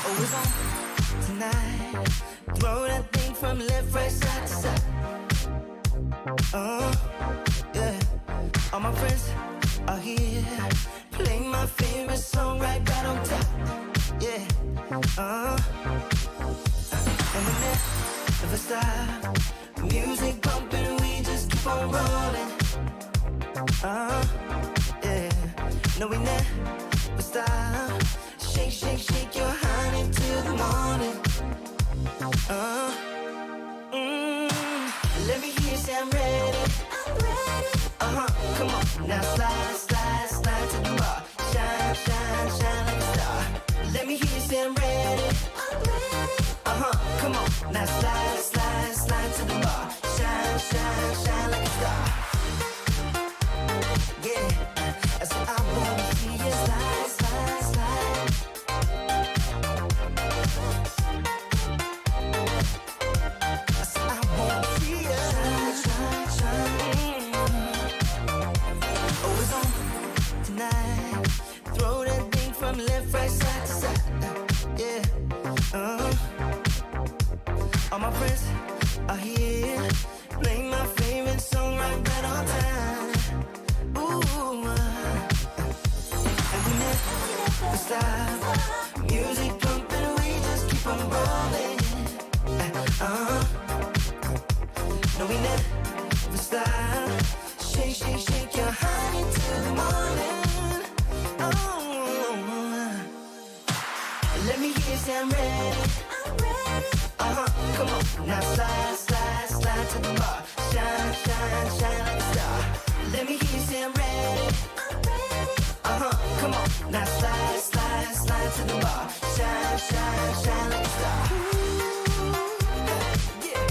Oh, it's on tonight. Throw that thing from left, right, side to side. Yeah. All my friends are here. Play my favorite song right on top. Yeah. And we never stop. Music bumping, we just keep on rolling. Yeah. No, we never stop. Shake, shake, shake your honey till the morning. Let me hear you say I'm ready. I'm ready. Come on. Now slide, slide, slide to the bar. Shine, shine, shine like a star. Let me hear you say I'm ready. I'm ready. Come on. Now slide, slide, slide to the bar. Shine, shine, shine like a star. Yeah. I said I wanna see you slide, slide, slide. I said I wanna see you shine, shine, shine. Oh, it's on tonight. Throw that thing from left, right, side to side. Yeah. All my friends are here. Play my favorite song right on time. Ooh, and we never stop. Music pumping, we just keep on rolling. No, we never stop. Shake, shake, shake your honey till the morning. Let me hear you say I'm ready. I'm ready. Come on. Now slide, slide, slide to the bar. Shine, shine, shine like a star. Let me hear you say I'm ready. I'm ready. Come on. Now slide, slide, slide to the bar. Shine, shine, shine like a star. Yeah.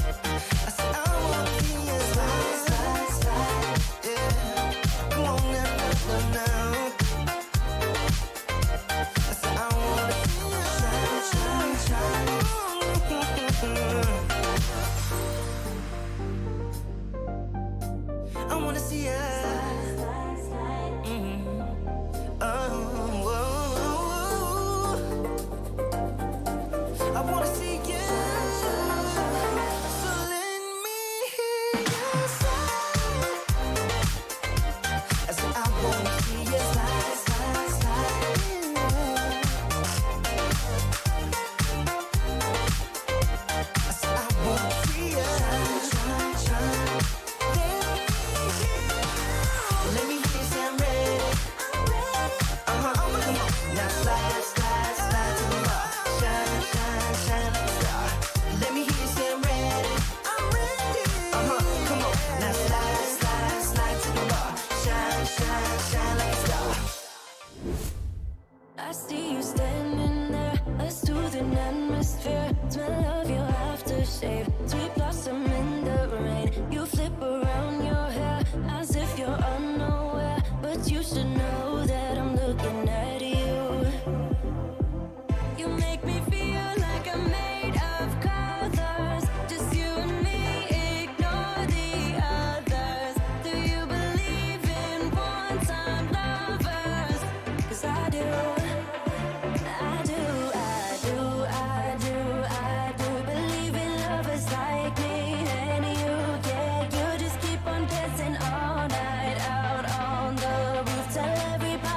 I said I wanna see you slide, slide, slide. Yeah. Come on now, now. I said I wanna see you shine, shine, shine. I wanna see ya. I wanna see you. So let me hear you slide. I said I wanna see you slide, slide, slide. I said I wanna see you shine, shine, shine. Let me hear you say I'm ready. I'm ready. Come on. Now slide, slide, slide to the bar. Shine, shine, shine like a star. Let me hear you say I'm ready. I'm ready. Come on. Now slide, slide, slide to the bar. Shine, shine, shine like a star. I see you standing there, a soothing atmosphere. Smell of your aftershave, sweet blossom in the rain. You flip around your hair as if you're unaware, but you should know that I'm looking at you. You make me feel like I'm made of colors. Just you and me, ignore the others. Do you believe in one-time lovers? 'Cause I do. I do, I do, I do, I do believe in lovers like me and you. Yeah, you just keep on dancing all night out on the roof. Tell everybody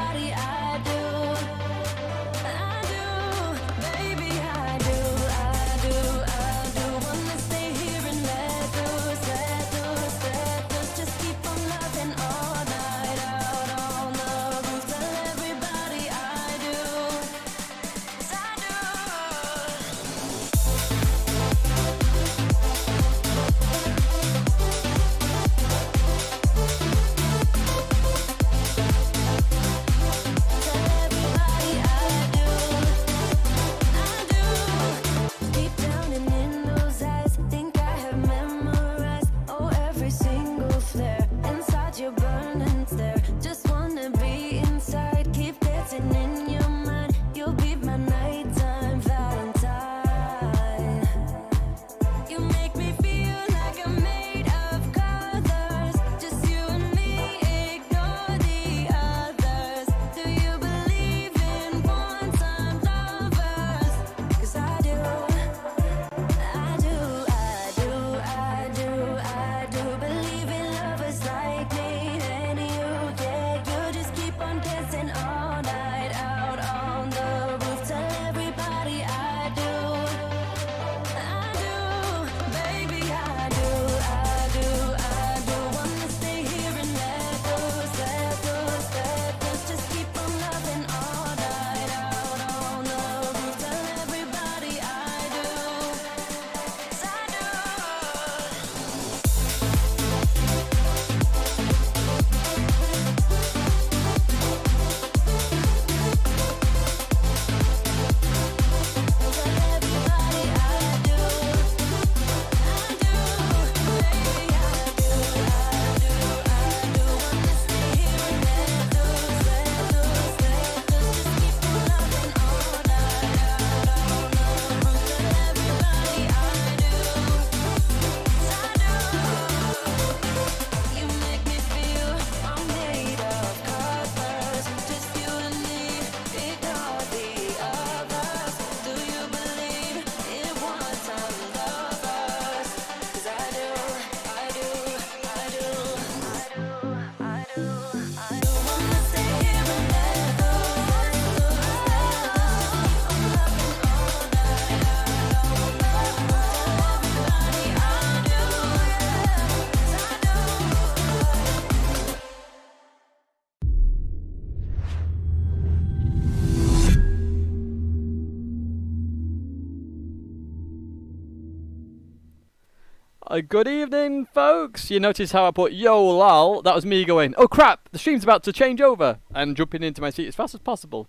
Good evening, folks. You notice how I put yo lol? That was me going, oh crap, the stream's about to change over, and jumping into my seat as fast as possible.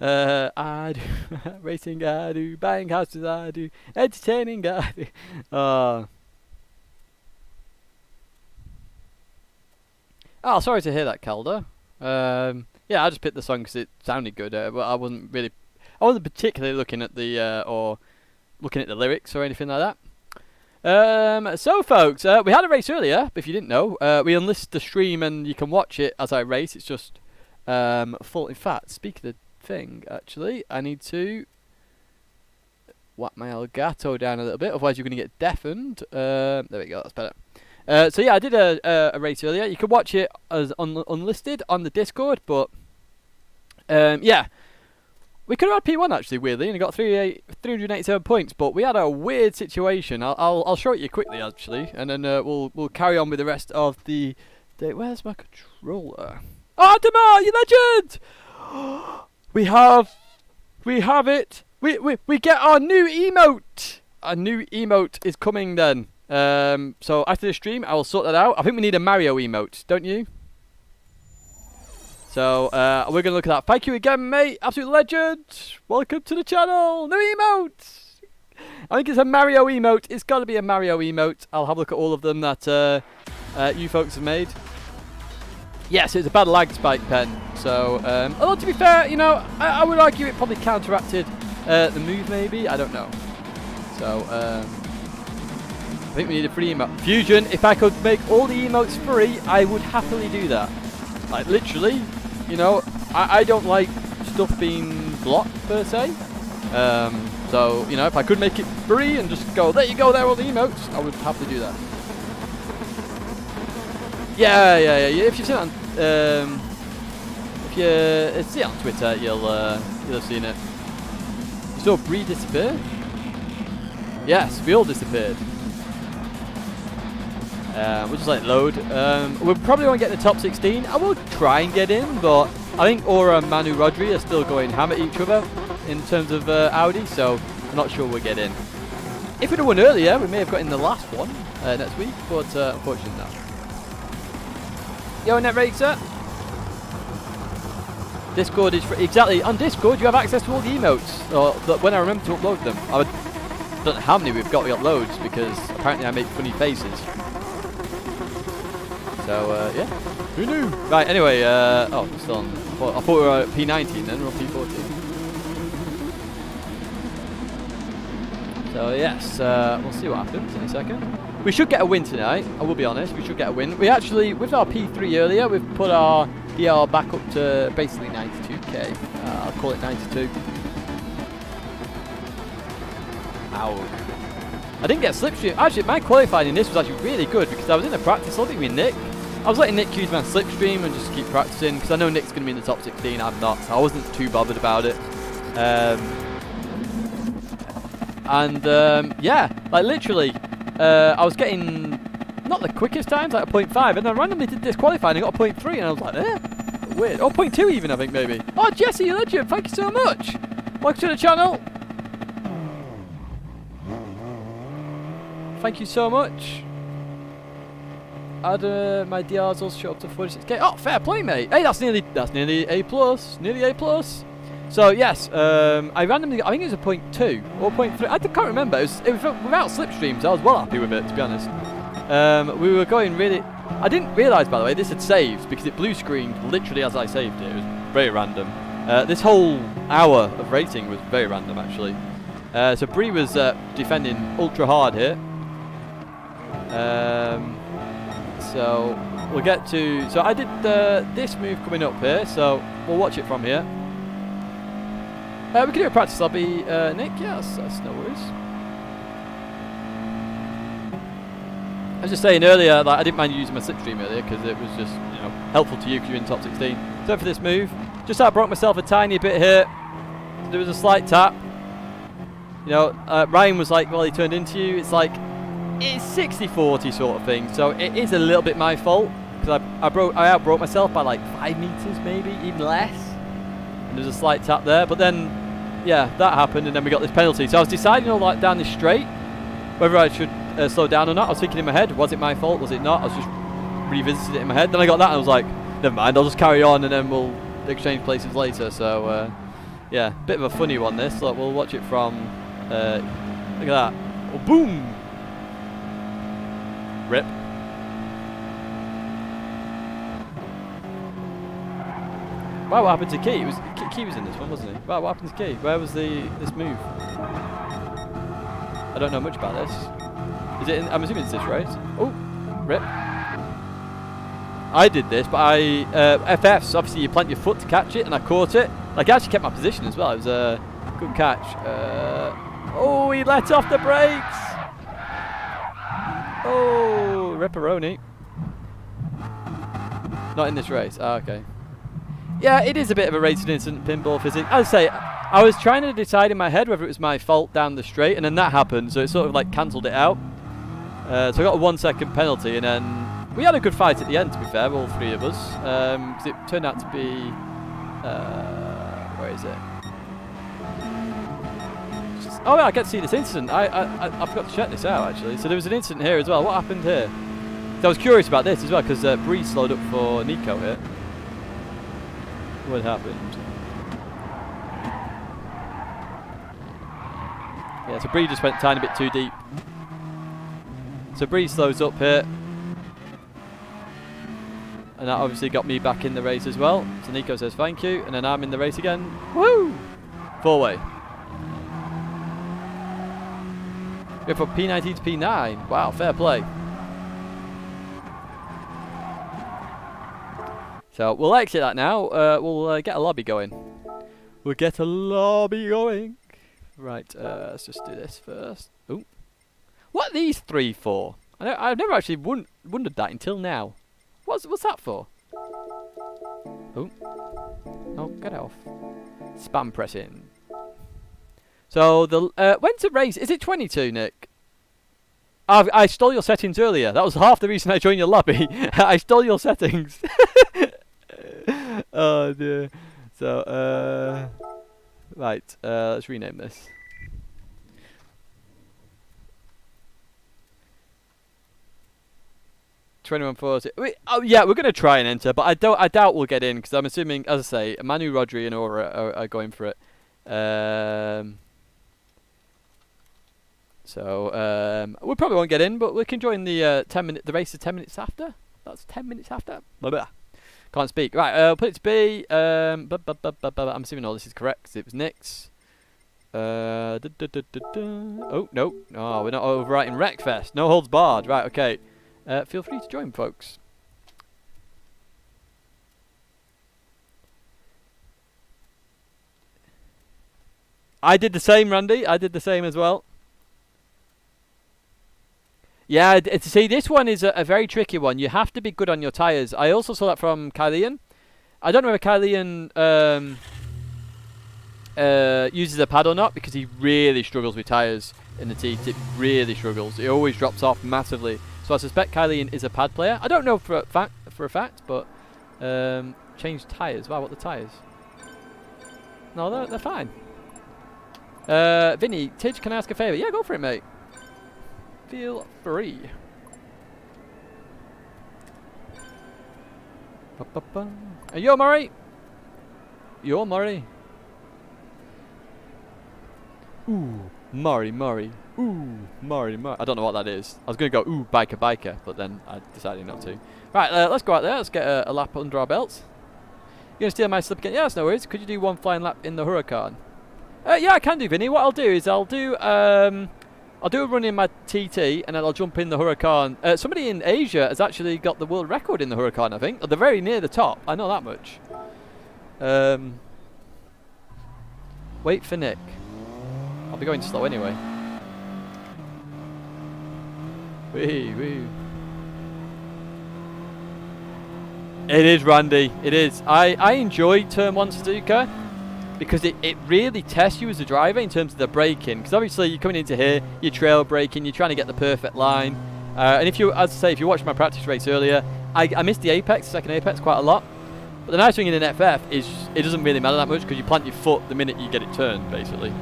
I do racing, I do buying houses, I do entertaining, I do. Oh, sorry to hear that, Calder. Yeah, I just picked the song because it sounded good, but I wasn't particularly looking at the lyrics or anything like that. So folks, we had a race earlier, if you didn't know. We unlisted the stream and you can watch it as I race. It's just full. In fact, speak of the thing, actually, I need to whack my Elgato down a little bit, otherwise you're going to get deafened. There we go, that's better. So yeah, I did a race earlier. You can watch it as unlisted on the Discord, but yeah. We could have had P1 actually, weirdly, and I got 387 points, but we had a weird situation. I'll show it you quickly actually, and then we'll carry on with the rest of the day. Where's my controller? Oh, Demar, you legend! We have it. We get our new emote. Our new emote is coming then. So after the stream, I will sort that out. I think we need a Mario emote, don't you? So, we're going to look at that. Thank you again, mate. Absolute legend. Welcome to the channel. New emote. I think it's a Mario emote. It's got to be a Mario emote. I'll have a look at all of them that you folks have made. Yes, it's a bad lag spike pen. So, although to be fair, you know, I would argue it probably counteracted the move maybe. I don't know. So, I think we need a free emote. Fusion, if I could make all the emotes free, I would happily do that. Like, literally, you know, I don't like stuff being blocked, per se. So, you know, if I could make it free and just go, there you go, there are all the emotes, I would happily do that. Yeah. If you've seen it on, if you see it on Twitter, you'll have seen it. You saw Bree disappear? Yes, we all disappeared. We'll just let it load. We probably won't get the top 16. I will try and get in, but I think Aura and Manu Rodri are still going ham at each other in terms of Audi, so I'm not sure we'll get in. If we'd have won earlier, we may have got in the last one next week, but unfortunately not. Yo, Net Racer. Discord is free. Exactly, on Discord you have access to all the emotes, or when I remember to upload them. I don't know how many we've got loads, because apparently I make funny faces. So, yeah. Who knew? Right, anyway, oh, we're still on. I thought we were at P19 then, we're on P14. So, yes, we'll see what happens in a second. We should get a win tonight, I will be honest, we should get a win. We actually, with our P3 earlier, we've put our DR back up to basically 92k. I'll call it 92. Ow. I didn't get slipstream. Actually, my qualifying in this was actually really good because I was in a practice lobby with Nick. I was letting Nick use my slipstream and just keep practicing because I know Nick's going to be in the top 16. I'm not, so I wasn't too bothered about it. Yeah, like literally, I was getting not the quickest times, like a 0.5, and then I randomly did this qualifying and got a 0.3, and I was like, weird. Oh, 0.2 even, I think, maybe. Oh, Jesse, you legend, thank you so much. Welcome to the channel. Thank you so much. My DRs also shot up to 46k. Oh, fair play, mate. Hey, that's nearly A+. Nearly A+. So yes, I randomly, I think it was a 0.2 or 0.3. I can't remember. It was without slipstreams. I was well happy with it, to be honest. We were going really. I didn't realise, by the way, this had saved because it blue screened literally as I saved it. It was very random. This whole hour of racing was very random, actually. So Bree was defending ultra hard here. So we'll get to. So I did this move coming up here. So we'll watch it from here. We can do a practice lobby, Nick. Yes, that's no worries. I was just saying earlier, like I didn't mind using my slipstream earlier because it was just, you know, helpful to you because you're in top 16. So for this move, just I broke myself a tiny bit here. There was a slight tap. You know, Ryan was like, well, he turned into you. It's like, it's 60-40 sort of thing. So it is a little bit my fault because I outbroke myself by like 5 meters, maybe even less. And there's a slight tap there, but then, yeah, that happened, and then we got this penalty. So I was deciding all that down this straight, whether I should slowed down or not. I was thinking in my head, was it my fault? Was it not? I was just revisiting it in my head. Then I got that and I was like, never mind, I'll just carry on and then we'll exchange places later. So yeah, bit of a funny one this. Look, we'll watch it from, look at that. Oh, boom! Rip. Wow, what happened to Key? Key was in this one, wasn't he? Wow, what happened to Key? Where was this move? I don't know much about this. Is it? I'm assuming it's this race. Oh, rip. I did this, but FFs, obviously you plant your foot to catch it, and I caught it. Like, I actually kept my position as well. It was a good catch. Oh, he let off the brakes. Oh, ripperoni. Not in this race. Ah, okay. Yeah, it is a bit of a racing incident, pinball physics. As I say, I was trying to decide in my head whether it was my fault down the straight, and then that happened, so it sort of like cancelled it out. So I got a 1 second penalty, and then we had a good fight at the end, to be fair, all three of us. Because it turned out to be... where is it? Oh, yeah, I get to see this incident. I forgot to check this out, actually. So there was an incident here as well. What happened here? So I was curious about this as well, because Bree slowed up for Nico here. What happened? Yeah, so Bree just went a tiny bit too deep. So Bree slows up here. And that obviously got me back in the race as well. So Nico says thank you, and then I'm in the race again. Woo! 4-way. We're from P19 to P9. Wow, fair play. So we'll exit that now. We'll get a lobby going. We'll get a lobby going. Right, let's just do this first. Ooh. What are these three for? I've never actually wondered that until now. What's that for? Oh. Oh, get off. Spam pressing. So, when's the race? Is it 22, Nick? I stole your settings earlier. That was half the reason I joined your lobby. I stole your settings. Oh, dear. So, right. Let's rename this. Oh yeah, we're gonna try and enter, but I doubt we'll get in because I'm assuming, as I say, Manu, Rodri, and Aura are going for it. So we probably won't get in, but we can join the 10-minute. The race is 10 minutes after. That's 10 minutes after. Blah, blah. Can't speak. Right, put it to B. I'm assuming all this is correct because it was Nick's. Oh no, oh, we're not overwriting Wreckfest. No holds barred. Right, okay. Feel free to join, folks. I did the same, Randy. I did the same as well. Yeah, see, this one is a very tricky one. You have to be good on your tyres. I also saw that from Kylian. I don't know if Kylian uses a pad or not because he really struggles with tyres in the teeth. It really struggles. He always drops off massively. So I suspect Kylian is a pad player. I don't know for a fact, but change tyres. Wow, what the tyres? No, they're fine. Vinny, Tidge, can I ask a favour? Yeah, go for it, mate. Feel free. Are you Murray? You're Murray. Ooh, Murray. Ooh, Murray. I don't know what that is. I was going to go, ooh, biker, but then I decided not to. Right, let's go out there. Let's get a lap under our belts. You're going to steal my slip again? Yeah, that's no worries. Could you do one flying lap in the Huracan? Yeah, I can do, Vinny. What I'll do is I'll do a run in my TT, and then I'll jump in the Huracan. Somebody in Asia has actually got the world record in the Huracan, I think. They're very near the top. I know that much. Wait for Nick. I'll be going slow anyway. Wee. It is, Randy. It is. I enjoy Turn 1 Suzuka because it really tests you as a driver in terms of the braking. Because obviously you're coming into here, you're trail braking, you're trying to get the perfect line. And if you, as I say, if you watched my practice race earlier, I missed the apex, second apex, quite a lot. But the nice thing in an FF is it doesn't really matter that much because you plant your foot the minute you get it turned, basically.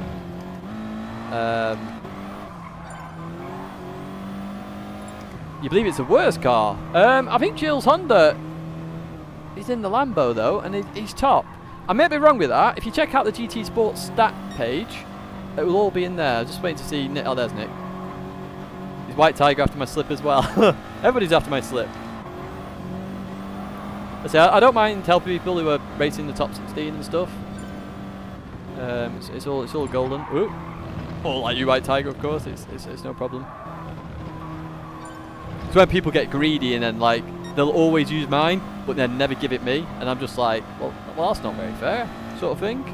You believe it's the worst car? I think Gilles Honda is in the Lambo though, and he's top. I may be wrong with that. If you check out the GT Sports stat page, it will all be in there. Just waiting to see Nick. Oh, there's Nick. He's White Tiger after my slip as well. Everybody's after my slip. I don't mind helping people who are racing the top 16 and stuff. It's all golden. Ooh. All like you, White Tiger, of course. It's no problem. It's when people get greedy and then like they'll always use mine, but then never give it me, and I'm just like, well, that's not very fair, sort of thing.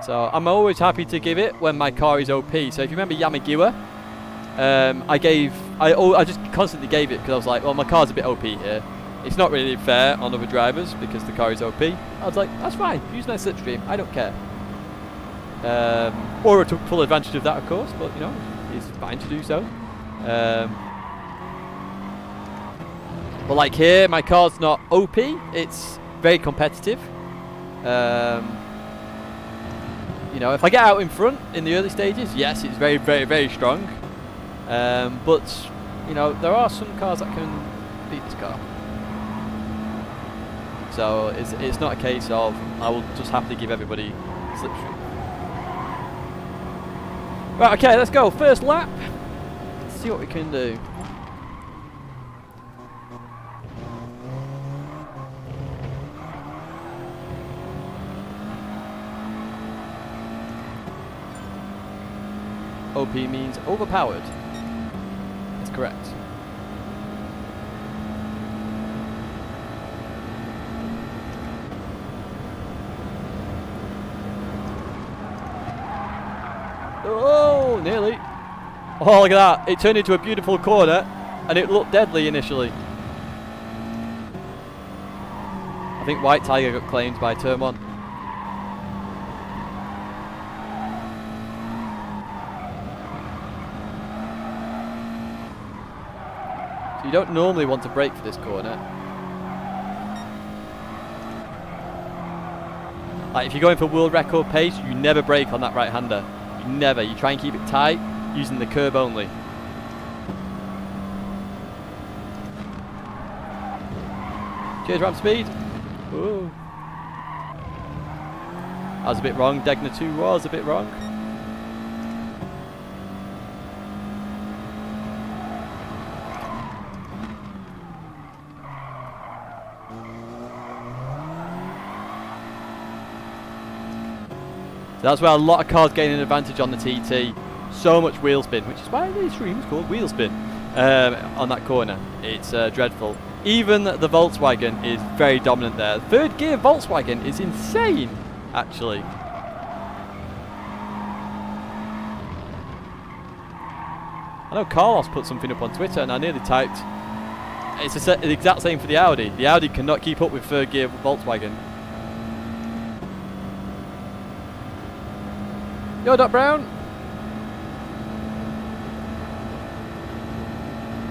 So I'm always happy to give it when my car is OP. So if you remember Yamagiwa, I just constantly gave it because I was like, well, my car's a bit OP here. It's not really fair on other drivers because the car is OP. I was like, that's fine, use my slipstream, I don't care. Or I took full advantage of that, of course, but you know, it's fine to do so. But like here, my car's not OP, it's very competitive. You know, if I get out in front in the early stages, yes, it's very, very, very strong. But, you know, there are some cars that can beat this car. So it's not a case of I will just happily give everybody slipstream. Right, okay, let's go. First lap. Let's see what we can do. OP means overpowered. That's correct. Oh, nearly. Oh, look at that. It turned into a beautiful corner and it looked deadly initially. I think White Tiger got claimed by turn 1. So you don't normally want to brake for this corner. Like if you're going for world record pace, you never brake on that right hander. You never. You try and keep it tight using the curb only. Cheers, ramp speed. Ooh. That was a bit wrong. Degner 2 was a bit wrong. So that's where a lot of cars gain an advantage on the TT. So much wheel spin, which is why the stream is called wheel spin on that corner. It's dreadful. Even the Volkswagen is very dominant there. Third gear Volkswagen is insane, actually. I know Carlos put something up on Twitter and I nearly typed, it's the exact same for the Audi. The Audi cannot keep up with third gear Volkswagen. Yo, Doc Brown.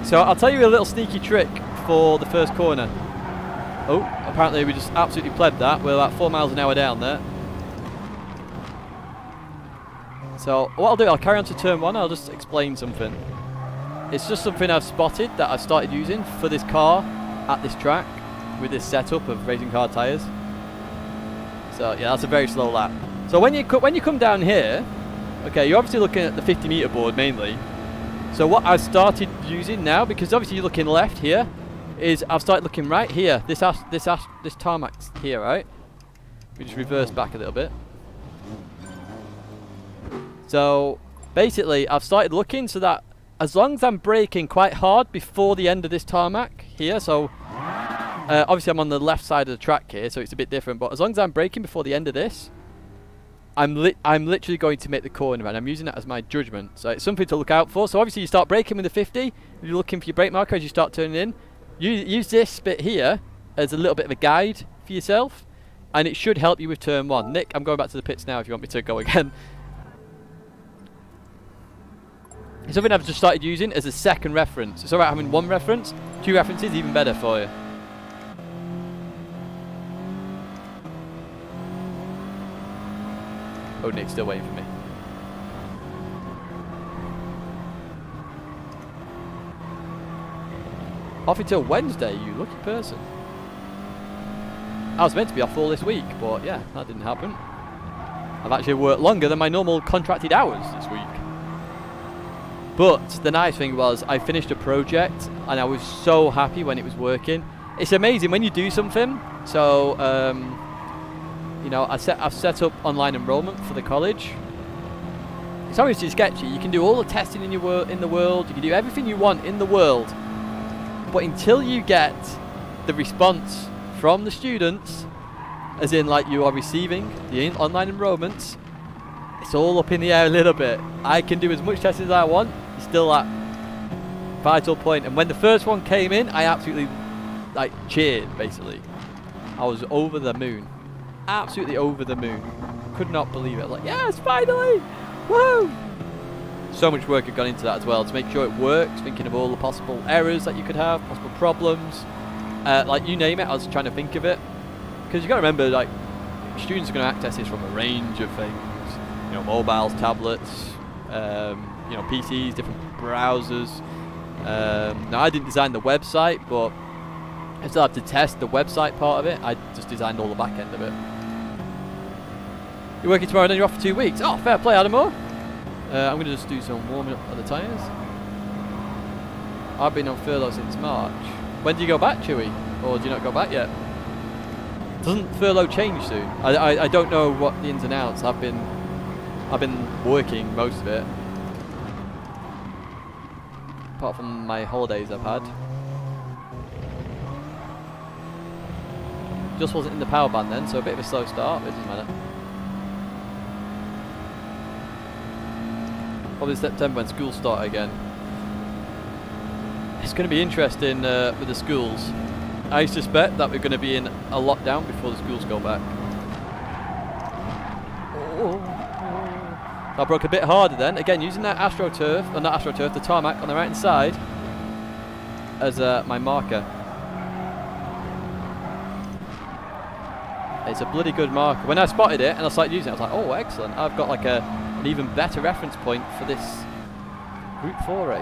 So I'll tell you a little sneaky trick for the first corner. Oh, apparently we just absolutely plebed that. We're about 4 miles an hour down there. So what I'll do, I'll carry on to turn 1. I'll just explain something. It's just something I've spotted that I've started using for this car at this track with this setup of racing hard tyres. So yeah, that's a very slow lap. So when you come down here, okay, you're obviously looking at the 50 meter board mainly. So what I've started using now, because obviously you're looking left here, is I've started looking right here. This tarmac's here, right? We just reverse back a little bit. So basically, I've started looking so that as long as I'm braking quite hard before the end of this tarmac here, so obviously I'm on the left side of the track here, so it's a bit different. But as long as I'm braking before the end of this, I'm literally going to make the corner, and I'm using that as my judgment. So it's something to look out for. So obviously you start braking with the 50. If you're looking for your brake marker as you start turning in, use this bit here as a little bit of a guide for yourself, and it should help you with turn 1. Nick, I'm going back to the pits now if you want me to go again. It's something I've just started using as a second reference. It's alright having 1 reference, 2 references, even better for you. Oh, Nick's still waiting for me. Off until Wednesday, you lucky person. I was meant to be off all this week, but yeah, that didn't happen. I've actually worked longer than my normal contracted hours this week. But the nice thing was I finished a project and I was so happy when it was working. It's amazing when you do something. So, you know, I've set up online enrollment for the college. It's obviously sketchy. You can do all the testing in the world. You can do everything you want in the world. But until you get the response from the students, as in like you are receiving the online enrollments, it's all up in the air a little bit. I can do as much testing as I want. It's still that vital point. And when the first one came in, I absolutely like cheered. Basically, I was over the moon, absolutely over the moon. Could not believe it. Like, yes, finally, woo! So much work had gone into that as well to make sure it works. Thinking of all the possible errors that you could have, possible problems, like you name it. I was trying to think of it, because you got to remember, like, students are going to access this from a range of things. You know, mobiles, tablets, you know, PCs, different browsers. Now, I didn't design the website, but I still have to test the website part of it. I just designed all the back end of it. You're working tomorrow, then you're off for 2 weeks. Oh, fair play, Adamo. I'm going to just do some warming up of the tyres. I've been on furlough since March. When do you go back, Chewy? Or do you not go back yet? Doesn't furlough change soon? I don't know what the ins and outs. I've been working most of it, apart from my holidays I've had. Just wasn't in the power band then, so a bit of a slow start, but it doesn't matter. Probably September when schools start again. It's going to be interesting with the schools. I suspect that we're going to be in a lockdown before the schools go back. Oh. I broke a bit harder then. Again, using that AstroTurf, or not AstroTurf, the tarmac on the right hand side as my marker. It's a bloody good marker. When I spotted it and I started using it, I was like, oh, excellent. I've got like an even better reference point for this Group 4 race.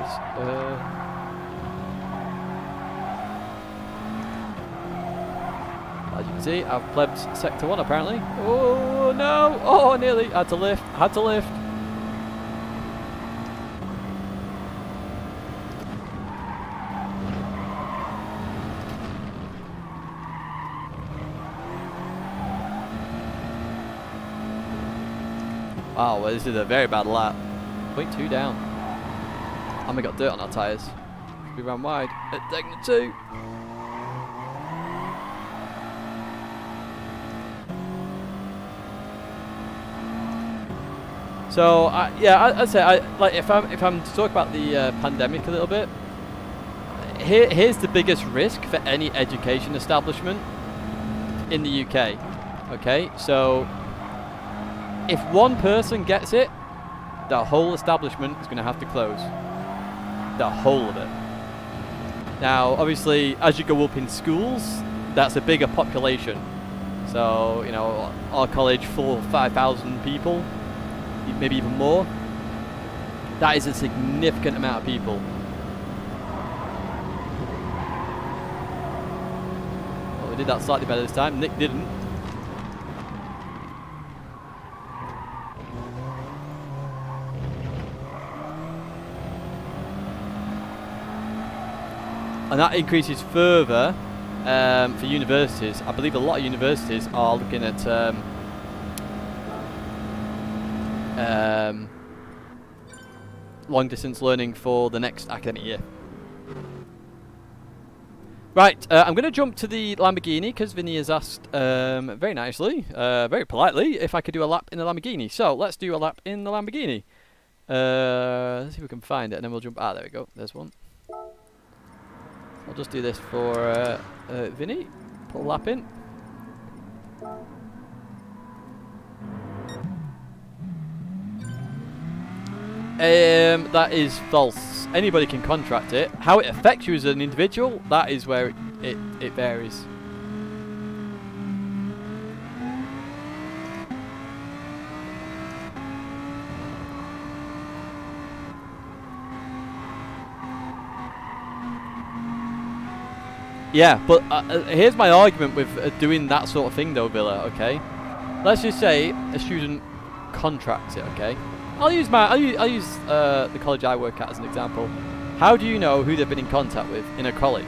As you can see, I've plebbed Sector 1 apparently. Oh, no. Oh, nearly. Had to lift. Wow, well, this is a very bad lap. 0.2 down. And we got dirt on our tyres. We ran wide at Tidgney 2. So I'd say like if I'm to talk about the pandemic a little bit. Here's the biggest risk for any education establishment in the UK. Okay, so if one person gets it, the whole establishment is going to have to close. The whole of it. Now, obviously, as you go up in schools, that's a bigger population. So, you know, our college, 4,000 or 5,000 people, maybe even more. That is a significant amount of people. Well, we did that slightly better this time. Nick didn't. And that increases further for universities. I believe a lot of universities are looking at long distance learning for the next academic year. Right, I'm going to jump to the Lamborghini because Vinny has asked very nicely, very politely, if I could do a lap in the Lamborghini. So let's do a lap in the Lamborghini. Let's see if we can find it and then we'll jump. There we go, there's one. I'll just do this for Vinny. Put a lap in. That is false. Anybody can contract it. How it affects you as an individual, that is where it varies. Yeah, but here's my argument with doing that sort of thing though, Villa, okay? Let's just say a student contracts it, okay? I'll use the college I work at as an example. How do you know who they've been in contact with in a college?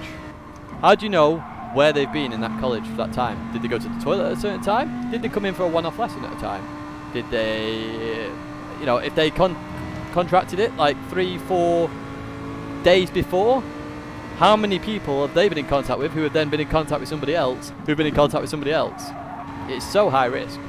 How do you know where they've been in that college for that time? Did they go to the toilet at a certain time? Did they come in for a one-off lesson at a time? Did they, you know, if they contracted it like 3-4 days before, how many people have they been in contact with who have then been in contact with somebody else who've been in contact with somebody else? It's so high risk.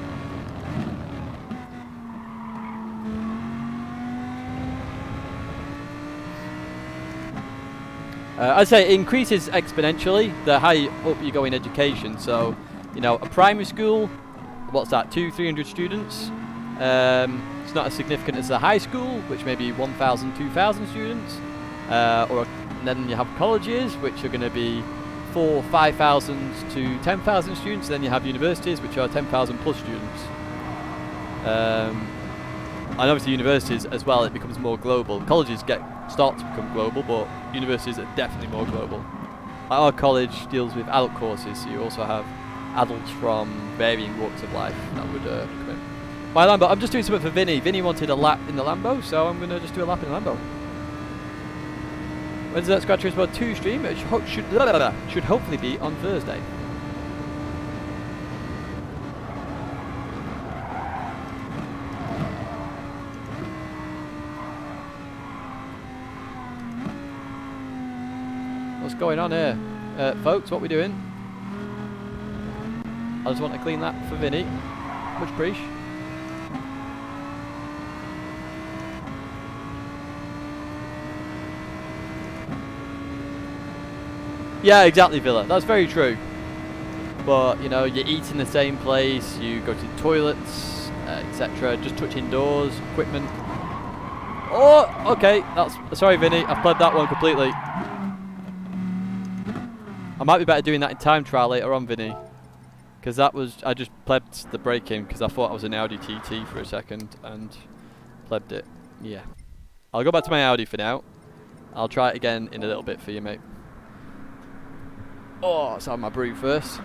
I'd say it increases exponentially the higher up you go in education. So, you know, a primary school, what's that, 200-300 students? It's not as significant as a high school, which may be 1,000, 2,000 students. And then you have colleges, which are going to be 5,000 to 10,000 students. Then you have universities, which are 10,000 plus students. And obviously universities as well, it becomes more global. Colleges start to become global, but universities are definitely more global. Our college deals with adult courses, so you also have adults from varying walks of life that would come in. My Lambo, I'm just doing something for Vinny. Vinny wanted a lap in the Lambo, so I'm going to just do a lap in the Lambo. When does that Scratch Race Mode 2 stream? It should hopefully be on Thursday. What's going on here? Folks, what we doing? I just want to clean that for Vinny. Much appreciate. Yeah, exactly, Villa. That's very true. But, you know, you eat in the same place, you go to the toilets, etc. Just touch indoors, equipment. Oh, okay. Sorry, Vinny. I've played that one completely. I might be better doing that in time trial later on, Vinny. Because I just plebbed the braking because I thought I was an Audi TT for a second and plebbed it. Yeah. I'll go back to my Audi for now. I'll try it again in a little bit for you, mate. Oh, let's have my brew first.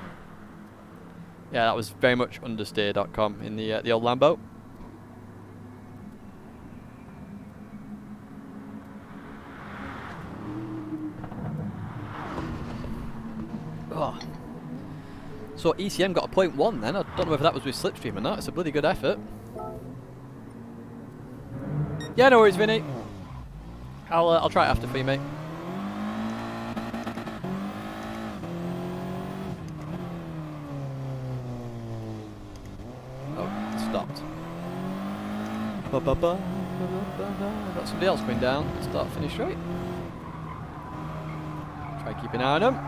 Yeah, that was very much understeer.com in the old Lambo. Oh. So ECM got a 0.1 then. I don't know whether that was with Slipstream or not. It's a bloody good effort. Yeah, no worries, Vinny. I'll try it after for you, mate. Oh, stopped. Got somebody else going down. Start, finish straight. Try keeping an eye on them.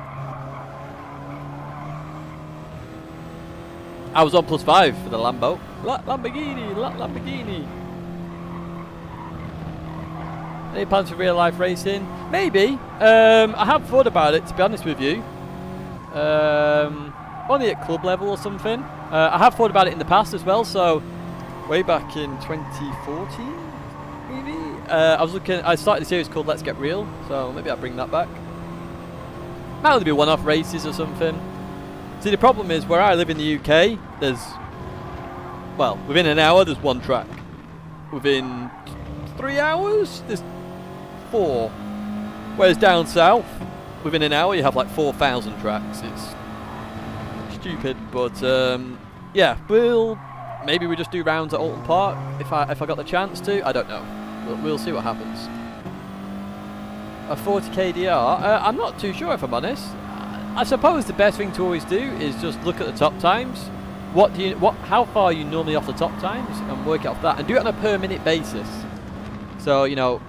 I was on +5 for the Lambo. Lamborghini. Any plans for real life racing? Maybe. I have thought about it, to be honest with you. Only at club level or something. I have thought about it in the past as well. So way back in 2014, maybe. I started a series called Let's Get Real. So maybe I'll bring that back. Might only be one-off races or something. See, the problem is where I live in the UK, within an hour there's one track. Within 3 hours there's 4. Whereas down south, within an hour you have like 4,000 tracks. It's stupid, but yeah, maybe we just do rounds at Alton Park if I got the chance to. I don't know. We'll see what happens. A 40k DR? I'm not too sure if I'm honest. I suppose the best thing to always do is just look at the top times. How far are you normally off the top times, and work it off that, and do it on a per minute basis. So, you know,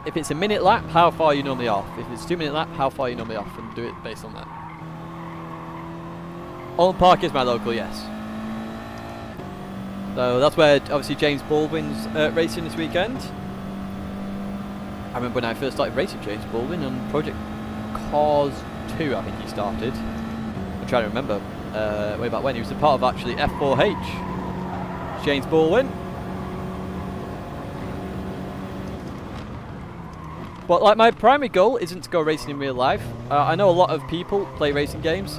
if it's a minute lap, how far are you normally off? If it's 2 minute lap, how far are you normally off, and do it based on that. Alton Park is my local, yes. So that's where obviously James Baldwin's racing this weekend. I remember when I first started racing James Baldwin on Project Cars 2, I think he started. I'm trying to remember way back when. He was a part of actually F4H. James Baldwin. But like my primary goal isn't to go racing in real life. I know a lot of people play racing games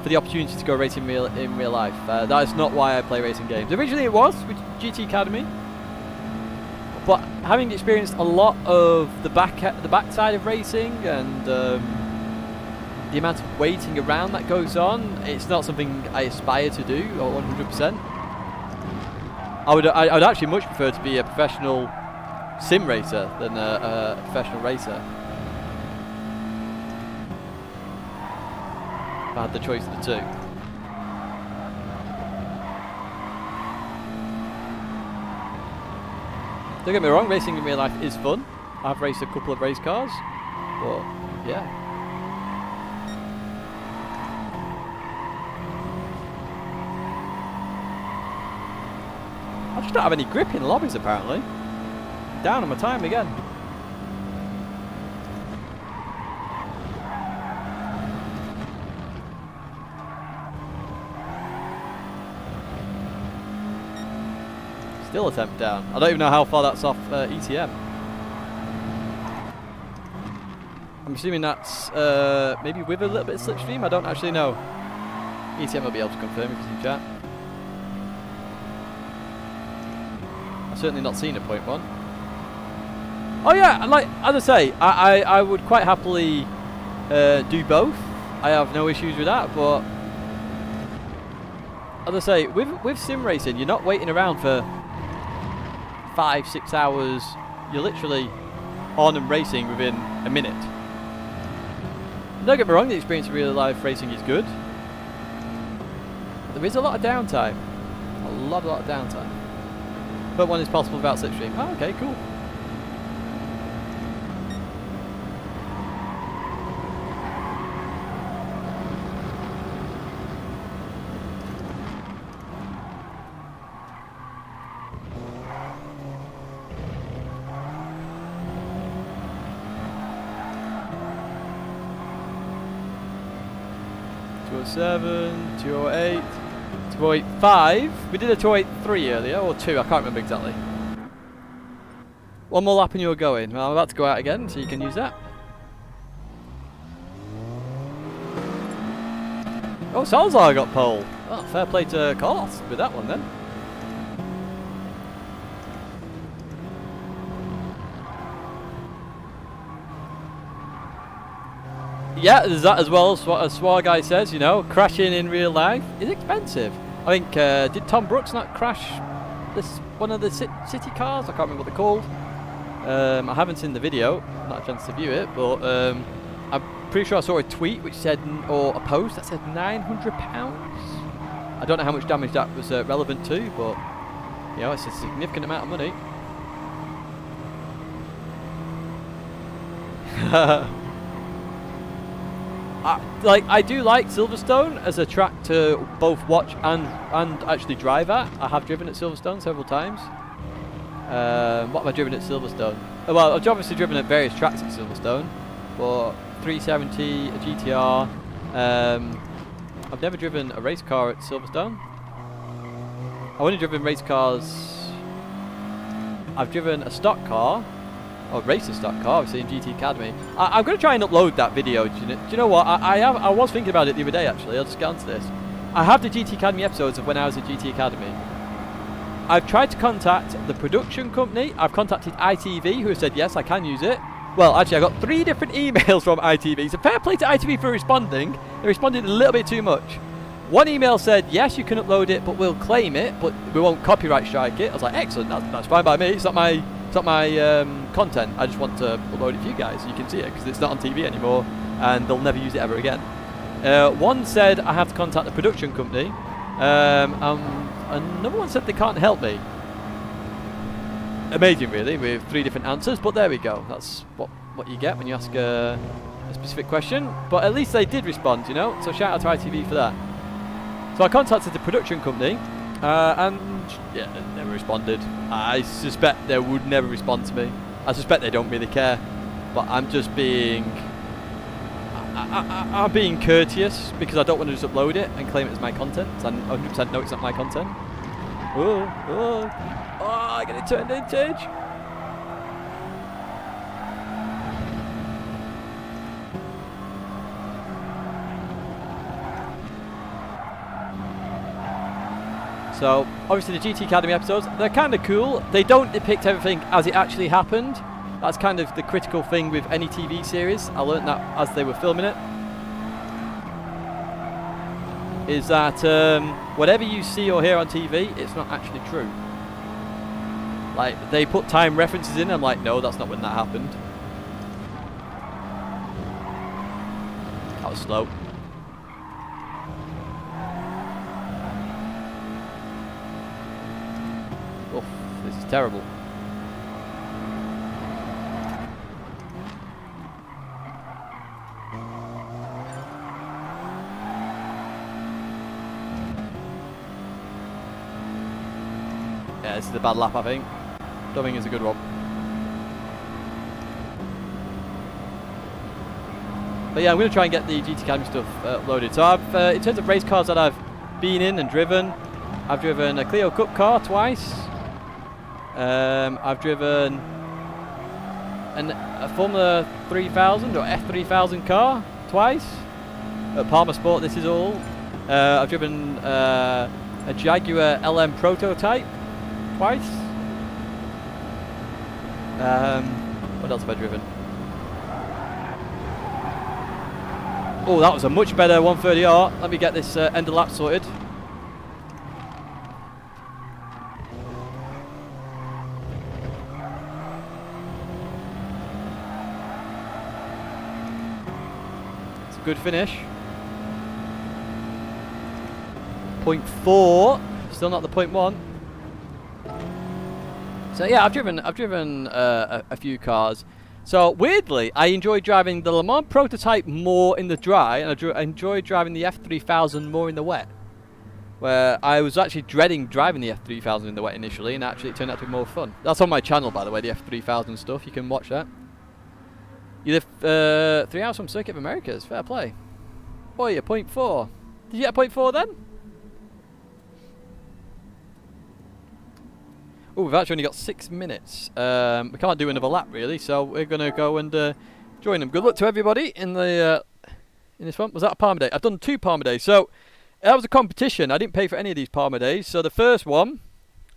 for the opportunity to go racing in real life. That is not why I play racing games. Originally it was with GT Academy, but having experienced a lot of the backside of racing and the amount of waiting around that goes on, it's not something I aspire to do 100%. I would actually much prefer to be a professional sim racer than a professional racer. If I had the choice of the two. Don't get me wrong, racing in real life is fun. I've raced a couple of race cars, but yeah. I just don't have any grip in lobbies apparently. Down on my time again. Still a temp down. I don't even know how far that's off ETM. I'm assuming that's maybe with a little bit of slipstream. I don't actually know. ETM will be able to confirm if it's in chat. I've certainly not seen a 0.1. Oh yeah, and like as I say, I would quite happily do both. I have no issues with that, but as I say, with sim racing, you're not waiting around for 5-6 hours. You're literally on and racing within a minute. Don't get me wrong, the experience of real life racing is good. But there is a lot of downtime. A lot of downtime. But one is possible without slipstream. Oh, okay, cool. Seven, 208, 285. We did a 283 earlier, or 2, I can't remember exactly. One more lap and you're going. Well, I'm about to go out again, so you can use that. Oh, Salazar got pole. Oh, fair play to Carlos with that one then. Yeah, there's that as well, as what a Swar guy says, you know, crashing in real life is expensive. I think, did Tom Brooks not crash one of the city cars? I can't remember what they're called. I haven't seen the video, not had a chance to view it, but I'm pretty sure I saw a tweet which said, or a post that said £900. I don't know how much damage that was relevant to, but, you know, it's a significant amount of money. I do like Silverstone as a track to both watch and actually drive at. I have driven at Silverstone several times. What have I driven at Silverstone? Well, I've obviously driven at various tracks at Silverstone, but 370, a GTR. I've never driven a race car at Silverstone. I've only driven race cars. I've driven a stock car. Or race a stock car, obviously in GT Academy. I'm going to try and upload that video. Do you know what? I was thinking about it the other day actually. I'll just get onto this. I have the GT Academy episodes of when I was at GT Academy. I've tried to contact the production company. I've contacted ITV, who have said yes, I can use it. Well, actually, I got 3 different emails from ITV. So fair play to ITV for responding. They responded a little bit too much. One email said yes, you can upload it, but we'll claim it, but we won't copyright strike it. I was like, excellent, that's fine by me. It's not my content. I just want to upload it for you guys so you can see it because it's not on TV anymore and they'll never use it ever again. One said I have to contact the production company. Another one said they can't help me. Amazing really, with 3 different answers, but there we go. That's what you get when you ask a specific question. But at least they did respond, you know, so shout out to ITV for that. So I contacted the production company and yeah, they never responded. I suspect they would never respond to me. I suspect they don't really care. But I'm just being... I'm being courteous because I don't want to just upload it and claim it as my content. I 100% know it's not my content. Oh, I get it turned vintage. So obviously the GT Academy episodes, they're kind of cool. They don't depict everything as it actually happened. That's kind of the critical thing with any TV series. I learned that as they were filming it. Is that whatever you see or hear on TV, it's not actually true. Like, they put time references in, I'm like, no, that's not when that happened. That was slow. Oof, this is terrible. Yeah, this is a bad lap, I think. Don't think it's a good one. But yeah, I'm going to try and get the GT Academy stuff loaded. So I've, in terms of race cars that I've been in and driven, I've driven a Clio Cup car twice. I've driven a Formula 3000 or F3000 car twice. At Palmersport, this is all. I've driven a Jaguar LM prototype twice. What else have I driven? Oh, that was a much better 130R. Let me get this end of lap sorted. It's a good finish. 0.4, still not the 0.1. So yeah, I've driven a few cars. So weirdly, I enjoy driving the Le Mans prototype more in the dry, and I enjoy driving the F3000 more in the wet. Where I was actually dreading driving the F3000 in the wet initially, and actually it turned out to be more fun. That's on my channel, by the way, the F3000 stuff. You can watch that. You live 3 hours from Circuit of Americas. Fair play. Boy, a 0.4. Did you get a 0.4 then? Oh, we've actually only got 6 minutes. We can't do another lap really, so we're gonna go and join them. Good luck to everybody in the in this one. Was that a Palmer Day? I've done 2 Palmer Days, so that was a competition. I didn't pay for any of these Palmer Days. So the first one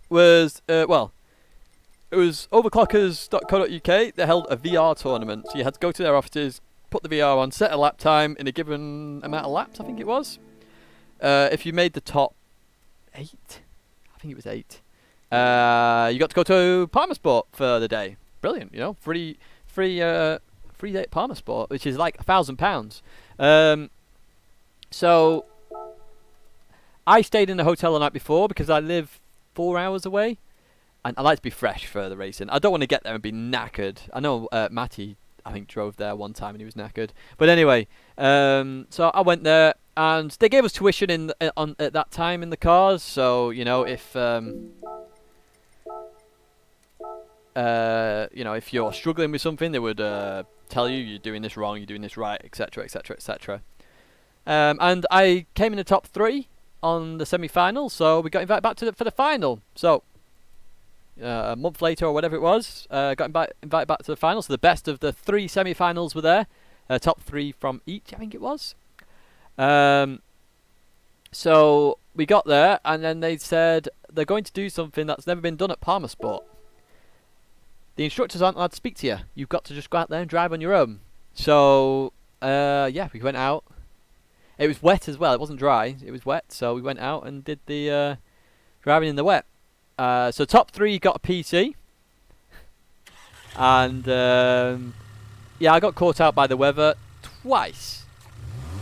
was well, it was overclockers.co.uk. They held a VR tournament, so you had to go to their offices, put the VR on, set a lap time in a given amount of laps. I think it was. If you made the top 8, I think it was 8. You got to go to Palmersport for the day. Brilliant, you know, free day at Palmersport, which is like £1,000. So I stayed in the hotel the night before because I live 4 hours away, and I like to be fresh for the racing. I don't want to get there and be knackered. I know Matty, I think, drove there one time and he was knackered. But anyway, so I went there, and they gave us tuition at that time in the cars. So you know, if you know, if you're struggling with something, they would tell you you're doing this wrong, you're doing this right, etc, etc, etc. And I came in the top 3 on the semi-final, so we got invited back for the final. So a month later or whatever it was, got invited back to the final. So the best of the 3 semi-finals were there, top 3 from each, I think it was. So we got there, and then they said they're going to do something that's never been done at Palmersport. The instructors aren't allowed to speak to you. You've got to just go out there and drive on your own. So, yeah, we went out. It was wet as well. It wasn't dry. It was wet. So we went out and did the driving in the wet. So top 3 got a PC. And, yeah, I got caught out by the weather twice.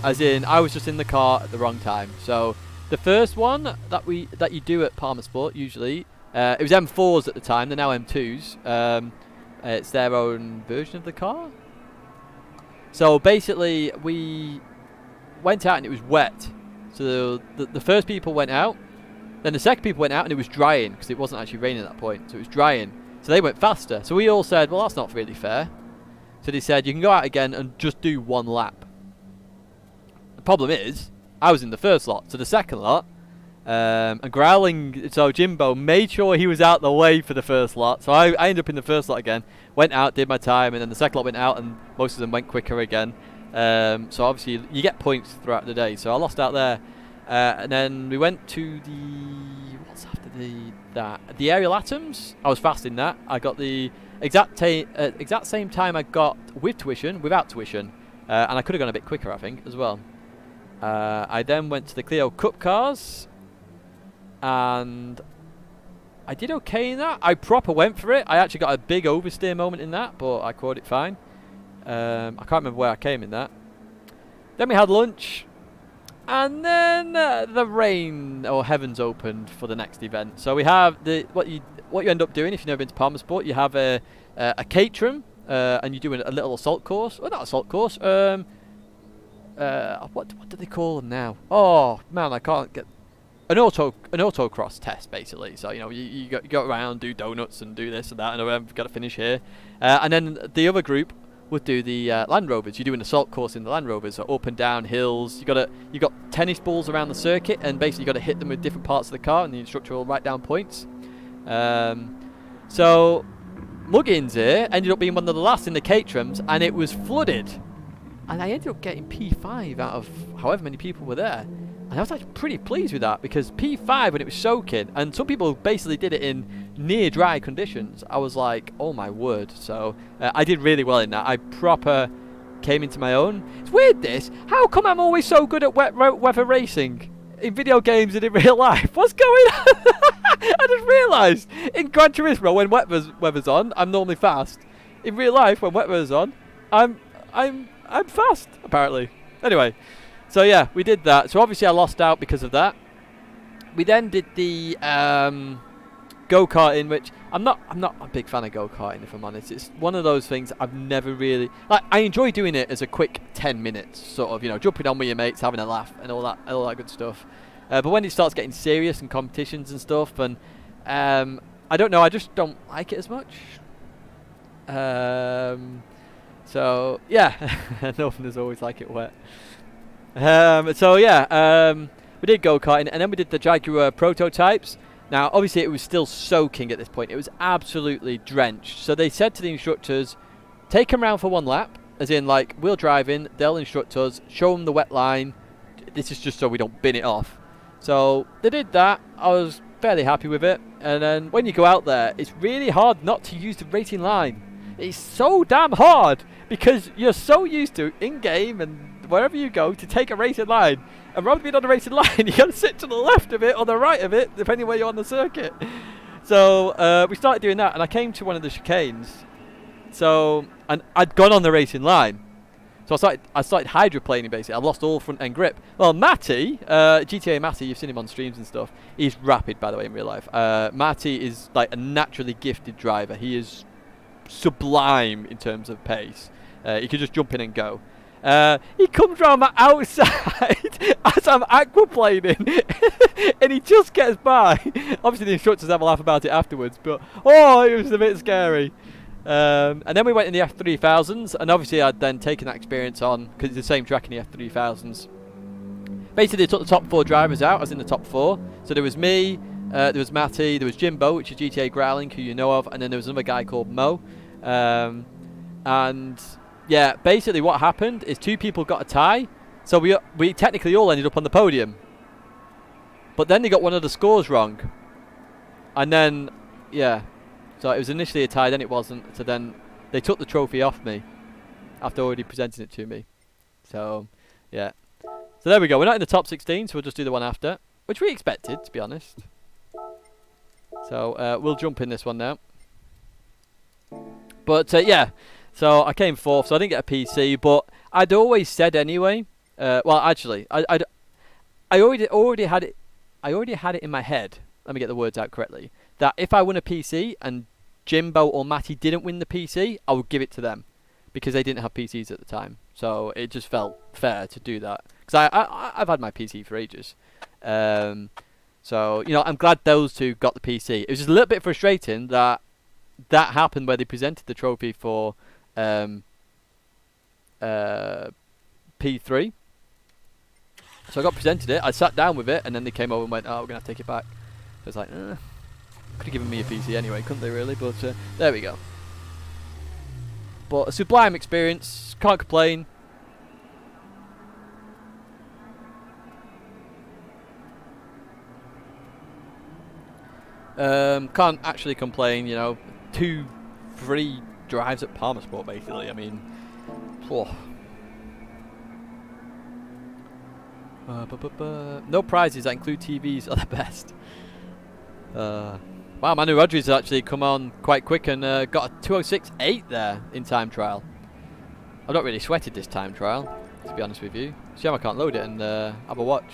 As in, I was just in the car at the wrong time. So the first one that you do at Palmersport usually... it was M4s at the time, they're now M2s. It's their own version of the car. So basically, we went out and it was wet. So the first people went out, then the second people went out and it was drying, because it wasn't actually raining at that point, so it was drying. So they went faster. So we all said, well, that's not really fair. So they said, you can go out again and just do 1 lap. The problem is, I was in the first lot, so the second lot, and growling, so Jimbo made sure he was out the way for the first lot. So I ended up in the first lot again, went out, did my time, and then the second lot went out, and most of them went quicker again. So obviously you get points throughout the day. So I lost out there, and then we went to the the aerial atoms. I was fast in that. I got the exact same time I got with tuition, without tuition, and I could have gone a bit quicker, I think, as well. I then went to the Clio Cup cars, and I did okay in that. I proper went for it. I actually got a big oversteer moment in that, but I caught it fine. I can't remember where I came in that. Then we had lunch, and then the rain or heavens opened for the next event. So we have what you end up doing if you've never been to Palmersport. You have a caterum, and you're doing a little assault course. Well, not assault course. What do they call them now? Oh man, I can't get an autocross test basically. So you go around, do donuts and do this and that, and I've got to finish here. And then the other group would do the Land Rovers. You do an assault course in the Land Rovers, so up and down hills. You got tennis balls around the circuit, and basically you got to hit them with different parts of the car, and the instructor will write down points. So Muggins here ended up being one of the last in the caterums, and it was flooded, and I ended up getting P5 out of however many people were there. And I was actually pretty pleased with that, because P5 when it was soaking, and some people basically did it in near dry conditions, I was like, oh my word. So I did really well in that. I proper came into my own. It's weird this. How come I'm always so good at weather racing in video games and in real life? What's going on? I just realised in Gran Turismo when weather's on, I'm normally fast. In real life when weather's on, I'm fast apparently. Anyway. So yeah, we did that. So obviously I lost out because of that. We then did the go-karting, which I'm not a big fan of go-karting, if I'm honest. It's one of those things I've never really I enjoy doing it as a quick 10 minutes, sort of, jumping on with your mates, having a laugh, and all that good stuff. But when it starts getting serious and competitions and stuff, and I don't know, I just don't like it as much. So yeah, nothing is always like it wet. So yeah, we did go-karting, and then we did the Jaguar prototypes. Now obviously it was still soaking at this point. It was absolutely drenched, so they said to the instructors, take them round for one lap, as in like we'll drive in, they'll instruct us, show them the wet line. This is just so we don't bin it off. So they did that. I was fairly happy with it. And then when you go out there, it's really hard not to use the racing line. It's so damn hard, because you're so used to in-game and wherever you go to take a racing line, and rather than being on the racing line, you got to sit to the left of it or the right of it, depending where you're on the circuit. So we started doing that, and I came to one of the chicanes. So, and I'd gone on the racing line, so I started hydroplaning basically. I lost all front end grip. Well, Matty, GTA Matty, you've seen him on streams and stuff. He's rapid, by the way, in real life. Matty is like a naturally gifted driver. He is sublime in terms of pace. He can just jump in and go. He comes round my outside as I'm aquaplaning and he just gets by. Obviously the instructors have a laugh about it afterwards, but it was a bit scary. And then we went in the F3000s, and obviously I'd then taken that experience on, because it's the same track in the F3000s. Basically they took the top 4 drivers out. I was in the top 4, so there was me, there was Matty, there was Jimbo, which is GTA Growling, who you know of, and then there was another guy called Mo. And yeah, basically what happened is 2 people got a tie, so we technically all ended up on the podium. But then they got one of the scores wrong, and then yeah, so it was initially a tie, then it wasn't. So then they took the trophy off me after already presenting it to me. So yeah, so there we go. We're not in the top 16, so we'll just do the one after, which we expected, to be honest. So we'll jump in this one now. But yeah. So I came 4th, so I didn't get a PC, but I'd always said anyway. Well, actually, I already had it. I already had it in my head. Let me get the words out correctly. That if I won a PC and Jimbo or Matty didn't win the PC, I would give it to them, because they didn't have PCs at the time. So it just felt fair to do that, because I've had my PC for ages. So I'm glad those 2 got the PC. It was just a little bit frustrating that happened where they presented the trophy for P3. So I got presented it, I sat down with it, and then they came over and went, we're going to have to take it back. I was like, could have given me a PC anyway, couldn't they really? But there we go. But a sublime experience, can't complain. Can't actually complain, you know. 2 free drives at Palmersport, basically. I mean, oh. No prizes that include TVs are the best. Wow, Manu Rodriguez has actually come on quite quick and got a 2:06.8 there in time trial. I've not really sweated this time trial, to be honest with you. Shame I can't load it and have a watch.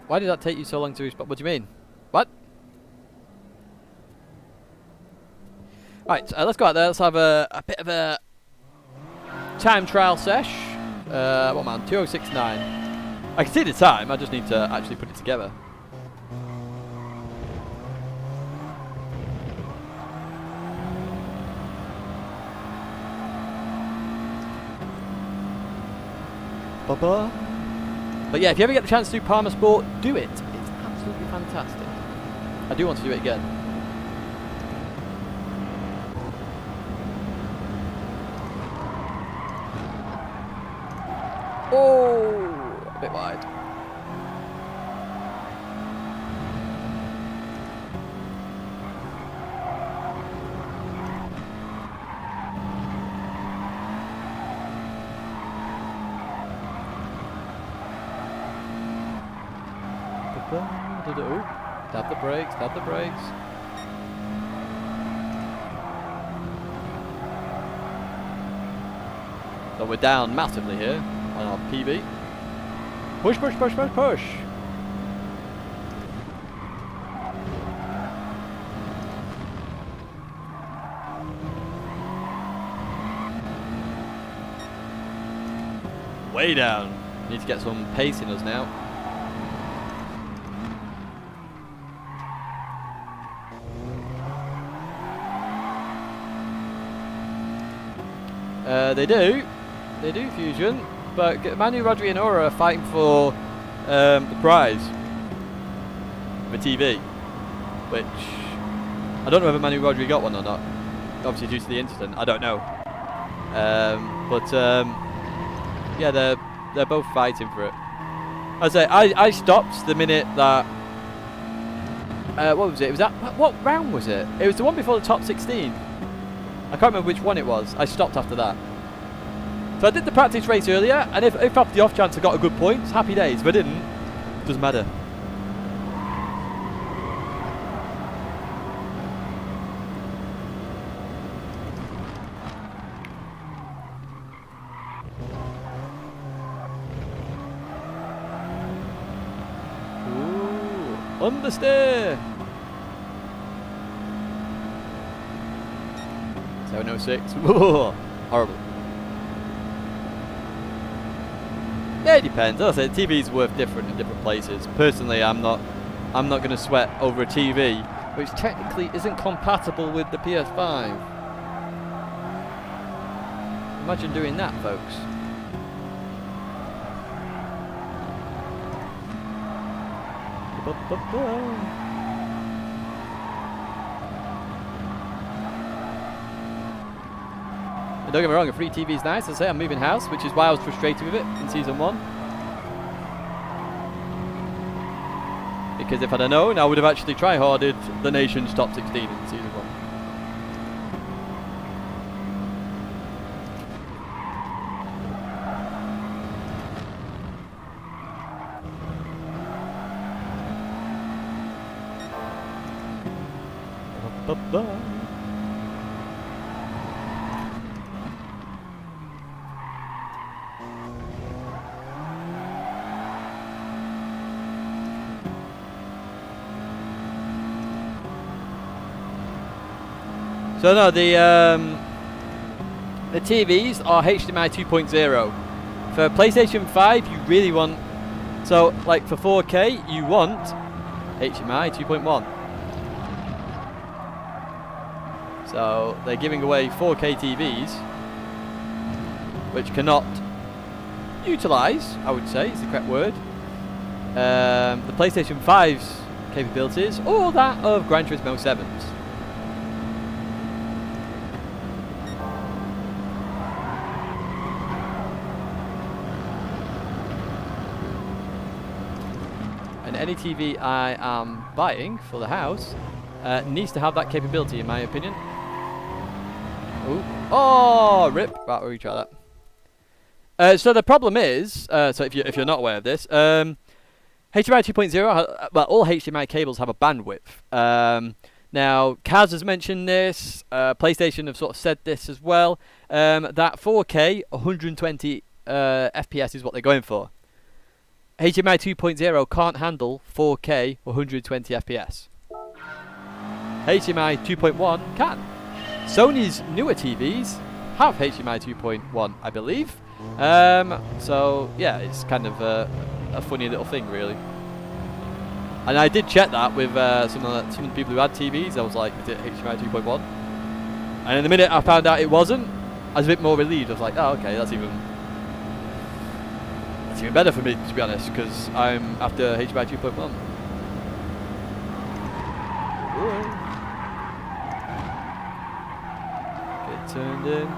Why did that take you so long to respond? What do you mean? What? Right, let's go out there. Let's have a bit of a time trial sesh. What man? 2:06.9. I can see the time. I just need to actually put it together. Baba. But yeah, if you ever get the chance to do Palmersport, do it. It's absolutely fantastic. I do want to do it again. Oh, a bit wide. Tap the brakes, tap the brakes. So we're down massively here on our PB. Push, push, push, push, push. Way down. Need to get some pace in us now. They do, Fusion, but Manu, Rodri and Aura are fighting for the prize, the TV, which I don't know whether Manu Rodri got one or not, obviously due to the incident, I don't know, yeah, they're both fighting for it. I say, I stopped the minute that, what was it, what round was it? It was the one before the top 16. I can't remember which one it was. I stopped after that. So I did the practice race earlier, and if after the off chance I got a good point, happy days. If I didn't, doesn't matter. Ooh, understeer. 706. Whoa, horrible. Yeah, it depends. As I say, TV's worth different in different places. Personally, I'm not going to sweat over a TV which technically isn't compatible with the PS5. Imagine doing that, folks. Don't get me wrong, a free TV is nice. As I say, I'm moving house, which is why I was frustrated with it in Season 1. Because if I'd have known, I would have actually try-harded the nation's top 16 in Season 1. So no, the TVs are HDMI 2.0. For PlayStation 5, you really want, so like for 4K, you want HDMI 2.1. So they're giving away 4K TVs, which cannot utilize, I would say, is the correct word, the PlayStation 5's capabilities, or that of Gran Turismo 7's. any TV I am buying for the house needs to have that capability, in my opinion. Ooh. Oh, rip. Right, we'll retry that. So the problem is, so if you're not aware of this, HDMI 2.0, well, all HDMI cables have a bandwidth. Now, Kaz has mentioned this, PlayStation have sort of said this as well, that 4K 120 FPS is what they're going for. HDMI 2.0 can't handle 4K 120 FPS. HDMI 2.1 can. Sony's newer TVs have HDMI 2.1, I believe. So yeah, it's kind of a funny little thing, really. And I did check that with some of the people who had TVs. I was like, is it HDMI 2.1? And in the minute I found out it wasn't, I was a bit more relieved. I was like, oh, okay, that's even better for me, to be honest, because I'm after HDMI 2.1. Get turned in.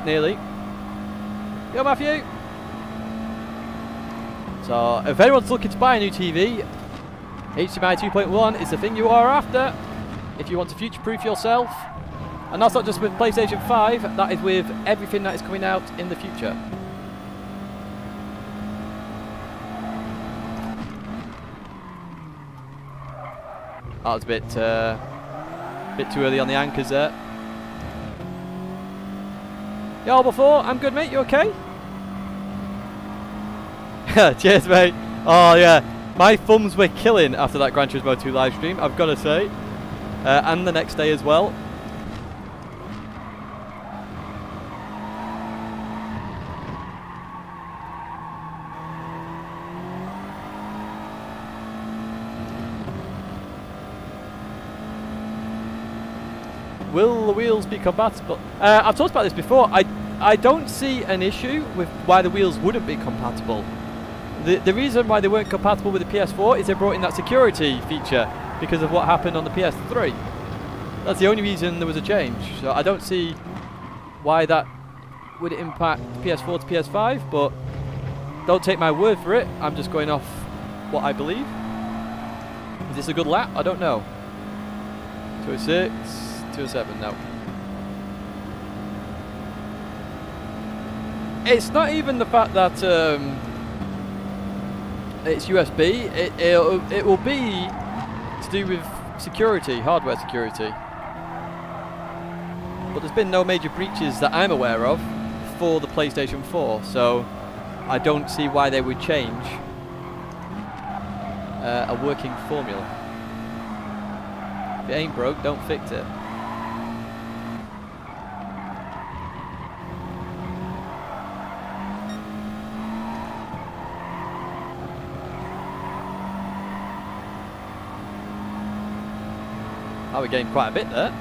Nearly. Go, Matthew. So, if anyone's looking to buy a new TV, HDMI 2.1 is the thing you are after. If you want to future-proof yourself. And that's not just with PlayStation 5, that is with everything that is coming out in the future. That was a bit too early on the anchors there. Yo, before, I'm good, mate. You okay? Cheers, mate. Oh, yeah. My thumbs were killing after that Gran Turismo 2 live stream, I've got to say. And the next day as well. Will the wheels be compatible? I've talked about this before. I don't see an issue with why the wheels wouldn't be compatible. The reason why they weren't compatible with the PS4 is they brought in that security feature because of what happened on the PS3. That's the only reason there was a change. So I don't see why that would impact PS4 to PS5, but don't take my word for it. I'm just going off what I believe. Is this a good lap? I don't know. 206. 207, no. It's not even the fact that it's USB. It will be to do with security, hardware security. But there's been no major breaches that I'm aware of for the PlayStation 4, so I don't see why they would change a working formula. If it ain't broke, don't fix it. Oh, we gained quite a bit there.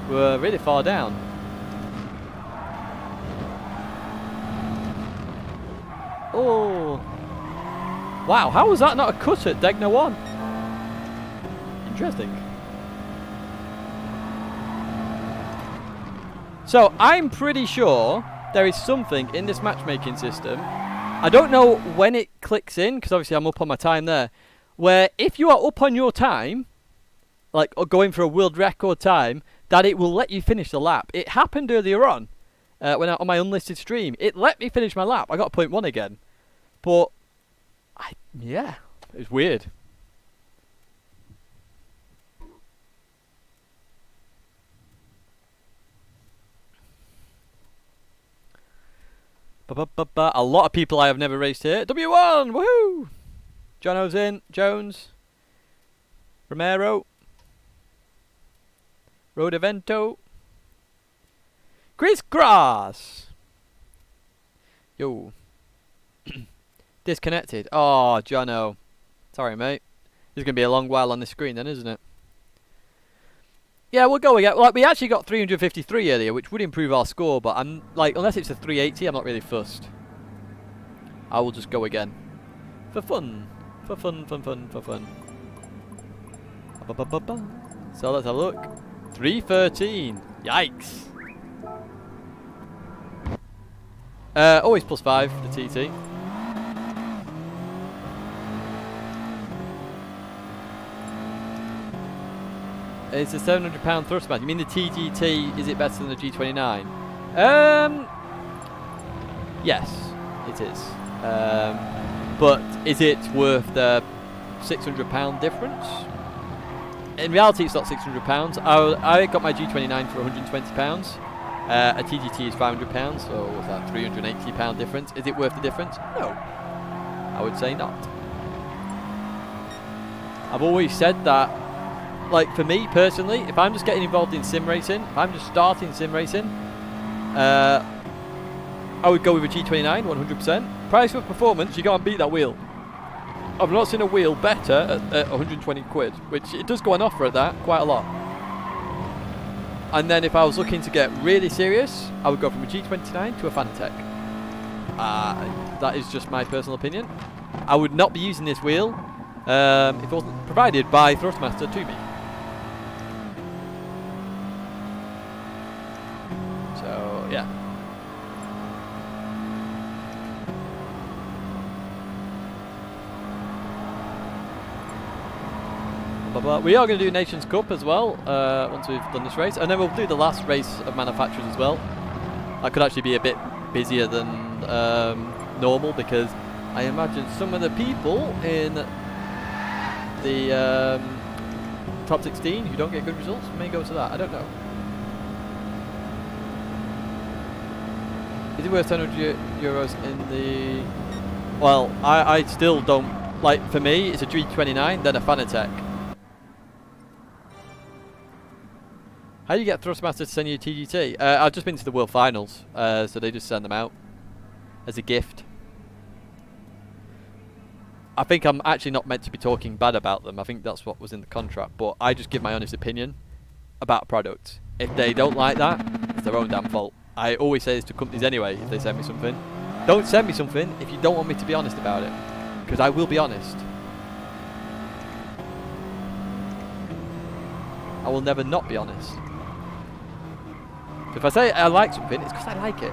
We're really far down. Oh. Wow, how was that not a cut at Tidgney 1? Interesting. So, I'm pretty sure there is something in this matchmaking system. I don't know when it clicks in, because obviously I'm up on my time there, where if you are up on your time, like going for a world record time, that it will let you finish the lap. It happened earlier on, when on my unlisted stream. It let me finish my lap. I got 0.1 again. But, yeah, it was weird. A lot of people I have never raced here. W1, woohoo! Jono's in, Jones, Romero, Road Evento, Chris Grass. Yo. Disconnected. Oh, Jono. Sorry, mate. This is going to be a long while on the screen then, isn't it? Yeah, we'll go again. Like, we actually got 353 earlier, which would improve our score, but I'm like, unless it's a 380, I'm not really fussed. I will just go again. For fun. For fun, fun, fun, for fun. Ba-ba-ba-ba. So let's have a look. 313. Yikes. Always +5, the TT. It's a £700 thrustmaster. You mean the TGT, is it better than the G29? Yes, it is. But is it worth the £600 difference? In reality, it's not £600. I got my G29 for £120. A TGT is £500, so what's that, £380 difference? Is it worth the difference? No. I would say not. I've always said that, like, for me personally, if I'm just getting involved in sim racing, if I'm just starting sim racing, I would go with a G29 100%. Price for performance, you can't beat that wheel. I've not seen a wheel better at 120 quid, which it does go on offer at that, quite a lot. And then if I was looking to get really serious, I would go from a G29 to a Fanatec. That is just my personal opinion. I would not be using this wheel if it wasn't provided by Thrustmaster to me. So, yeah. We are going to do Nations Cup as well once we've done this race, and then we'll do the last race of manufacturers as well. That could actually be a bit busier than normal, because I imagine some of the people in the top 16 who don't get good results may go to that. I don't know. Is it worth €10 in the... Well, I still don't... Like, for me, it's a G29, then a Fanatec. How do you get Thrustmaster to send you a TGT? I've just been to the World Finals, so they just send them out as a gift. I think I'm actually not meant to be talking bad about them. I think that's what was in the contract, but I just give my honest opinion about a product. If they don't like that, it's their own damn fault. I always say this to companies anyway, if they send me something. Don't send me something if you don't want me to be honest about it, because I will be honest. I will never not be honest. If I say I like something, it's because I like it.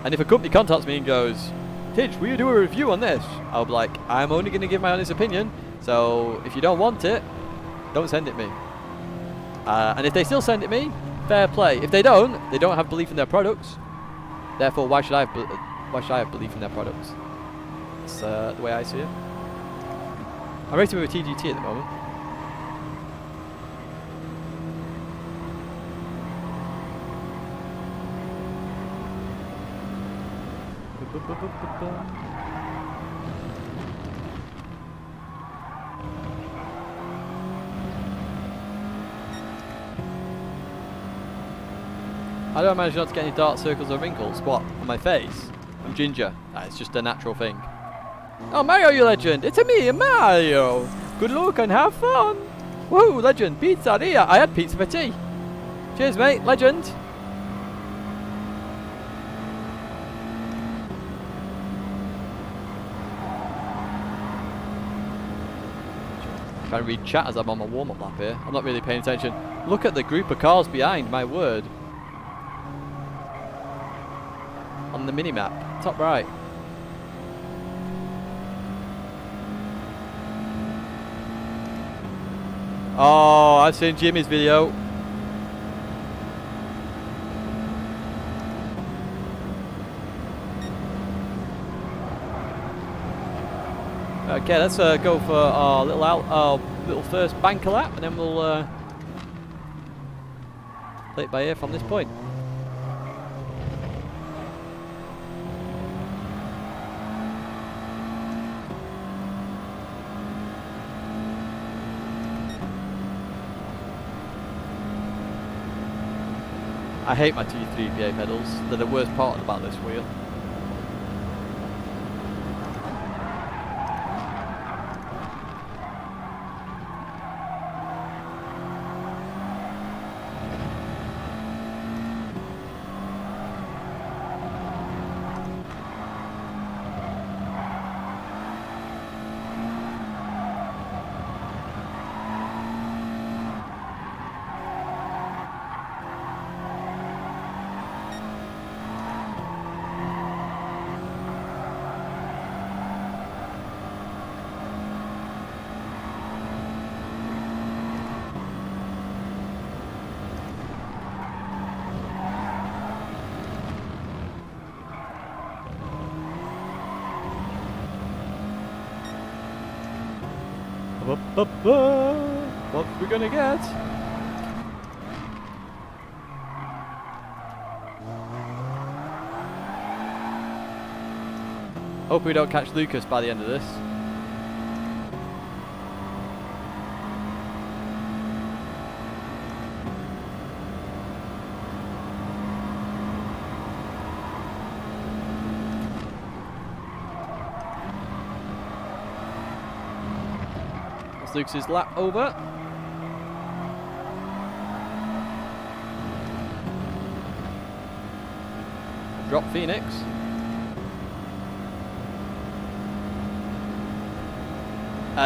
And if a company contacts me and goes, Tidge, will you do a review on this? I'll be like, I'm only going to give my honest opinion, so if you don't want it, don't send it me. And if they still send it me, fair play. If they don't have belief in their products. Therefore, why should I have belief in their products? That's the way I see it. I'm racing with a TGT at the moment. How do I manage not to get any dark circles or wrinkles? What? On my face? I'm ginger. It's just a natural thing. Oh, Mario, you legend! It's me, Mario! Good luck and have fun! Woohoo, legend! Pizzeria! I had pizza for tea! Cheers, mate! Legend! Trying to read chat as I'm on my warm-up lap here. I'm not really paying attention. Look at the group of cars behind, my word. On the mini-map, top right. Oh, I've seen Jimmy's video. Okay, let's go for our little first banker lap, and then we'll play it by ear from this point. I hate my T3PA pedals. They're the worst part about this wheel. What are we gonna get? Hope we don't catch Lucas by the end of this. That's Lucas's lap over. Drop Phoenix.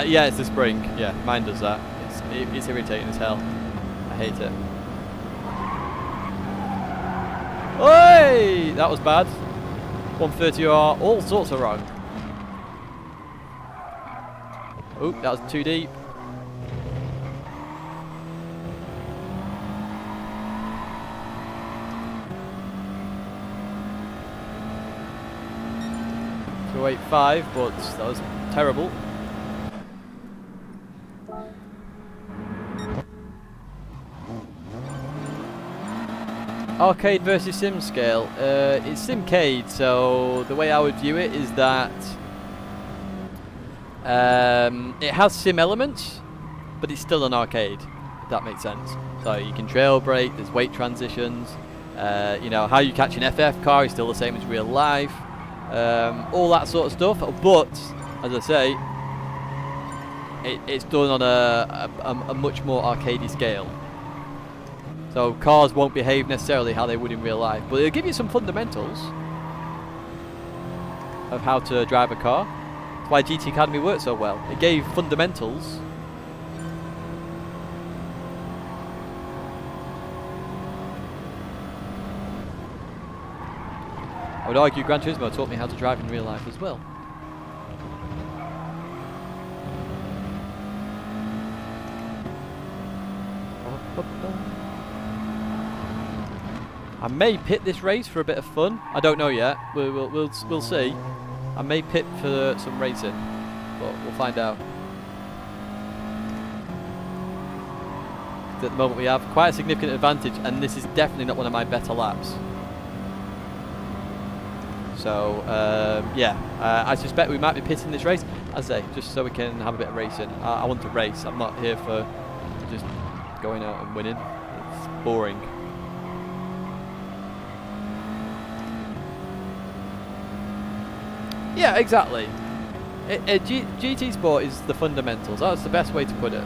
Yeah, it's the spring. Yeah, mine does that. It's irritating as hell. I hate it. Oi! That was bad. 130R, all sorts of wrong. Oh, that was too deep. To 85, but that was terrible. Arcade versus sim scale. It's Simcade, so the way I would view it is that it has sim elements, but it's still an arcade, if that makes sense. So you can trail brake, there's weight transitions, you know, how you catch an FF car is still the same as real life, all that sort of stuff, but, as I say, it's done on a much more arcadey scale. So cars won't behave necessarily how they would in real life, but it'll give you some fundamentals of how to drive a car. That's why GT Academy worked so well. It gave fundamentals. I would argue Gran Turismo taught me how to drive in real life as well. I may pit this race for a bit of fun. I don't know yet. We'll see. I may pit for some racing, but we'll find out. At the moment we have quite a significant advantage, and this is definitely not one of my better laps. So yeah, I suspect we might be pitting this race, as I say, just so we can have a bit of racing. I want to race. I'm not here for just going out and winning. It's boring. Yeah, exactly. GT Sport is the fundamentals. That's the best way to put it.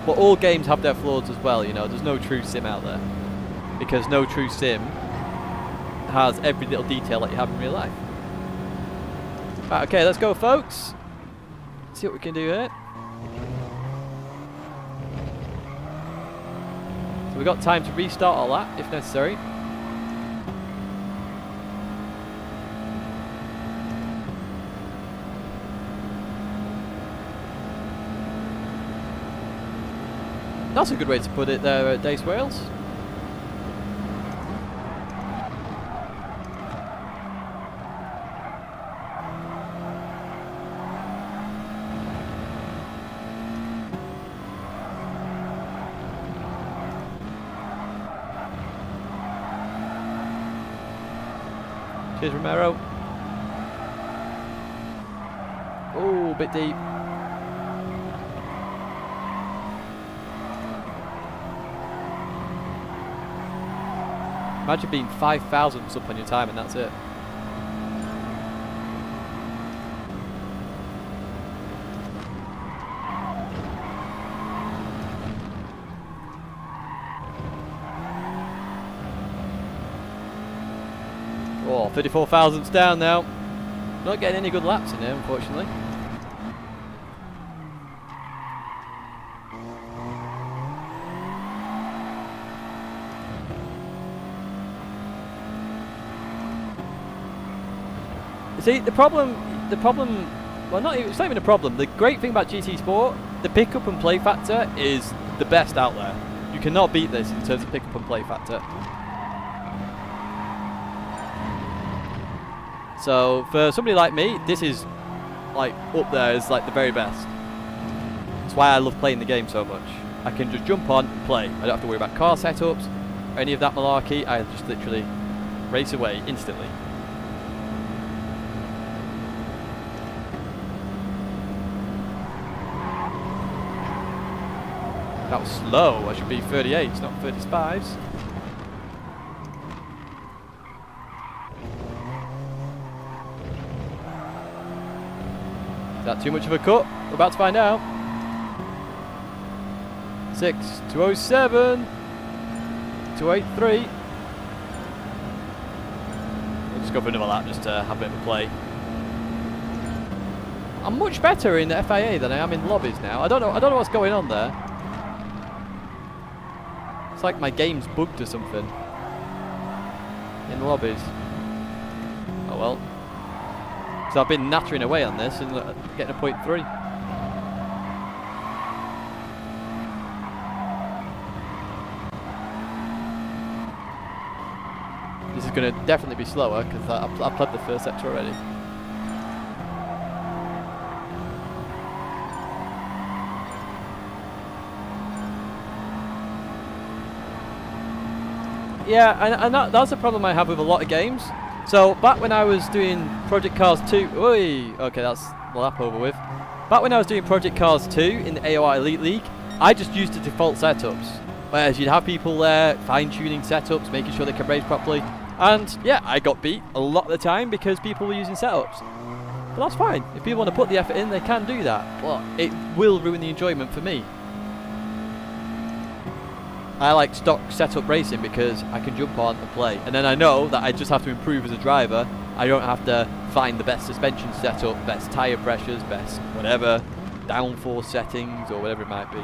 But all games have their flaws as well, you know. There's no true sim out there. Because no true sim has every little detail that you have in real life. Right, okay, let's go, folks. See what we can do here. So we've got time to restart our lap, if necessary. That's a good way to put it there at Dace Wales. Cheers, Romero. Oh, a bit deep. Imagine being 5,000 up on your time and that's it. Oh, 34,000's down now. Not getting any good laps in here, unfortunately. See, the problem, well, it's not even a problem. The great thing about GT Sport, the pick-up and play factor is the best out there. You cannot beat this in terms of pick-up and play factor. So, for somebody like me, this is like up there as like the very best. That's why I love playing the game so much. I can just jump on and play. I don't have to worry about car setups or any of that malarkey. I just literally race away instantly. That was slow. I should be 38s, not 35s. Is that too much of a cut? We're about to find out. 6, 207, 283. We'll just go for another lap just to have a bit of a play. I'm much better in the FIA than I am in lobbies now. I don't know what's going on there. It's like my game's bugged or something. In lobbies. Oh well. So I've been nattering away on this and getting a 0.3. This is going to definitely be slower because I've played the first sector already. Yeah, and that's a problem I have with a lot of games. So back when I was doing Project Cars 2, okay, that's the lap over with. Back when I was doing Project Cars 2 in the AOR Elite League, I just used the default setups. Whereas you'd have people there fine-tuning setups, making sure they can race properly. And yeah, I got beat a lot of the time because people were using setups. But that's fine. If people want to put the effort in, they can do that. But it will ruin the enjoyment for me. I like stock setup racing because I can jump on and play, and then I know that I just have to improve as a driver. I don't have to find the best suspension setup, best tyre pressures, best whatever, downforce settings or whatever it might be.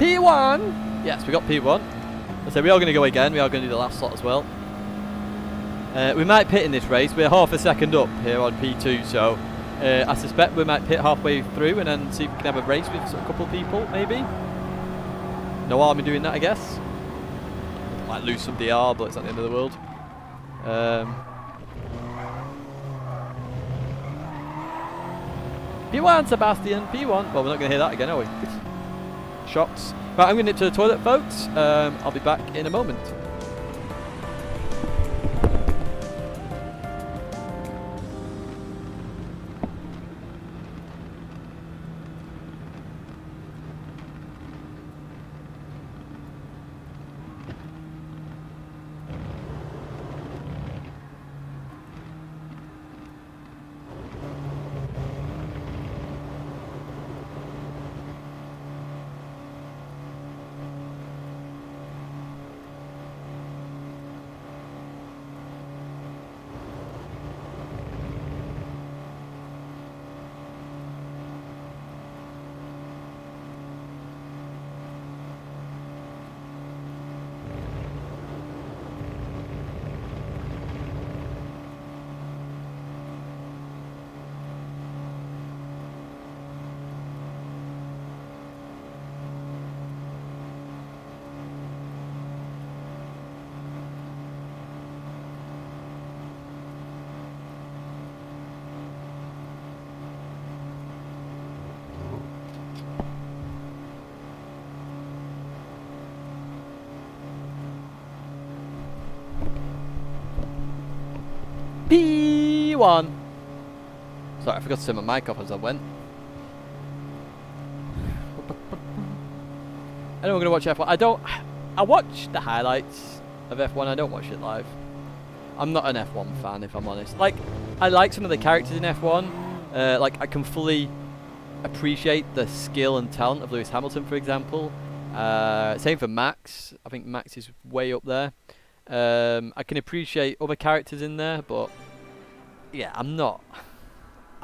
P1! Yes, we got P1. So we are going to go again, we are going to do the last slot as well. We might pit in this race. We're half a second up here on P2, so I suspect we might pit halfway through and then see if we can have a race with a couple of people, maybe. No harm in doing that, I guess. Might lose some DR, but it's not the end of the world. P1, Sebastian, P1. Well, we're not going to hear that again, are we? Shots. Right, I'm going to nip to the toilet, folks. I'll be back in a moment. P1. Sorry, I forgot to turn my mic off as I went. I know we're going to watch F1. I watch the highlights of F1. I don't watch it live. I'm not an F1 fan, if I'm honest. Like, I like some of the characters in F1. Like, I can fully appreciate the skill and talent of Lewis Hamilton, for example. Same for Max. I think Max is way up there. I can appreciate other characters in there, but yeah, I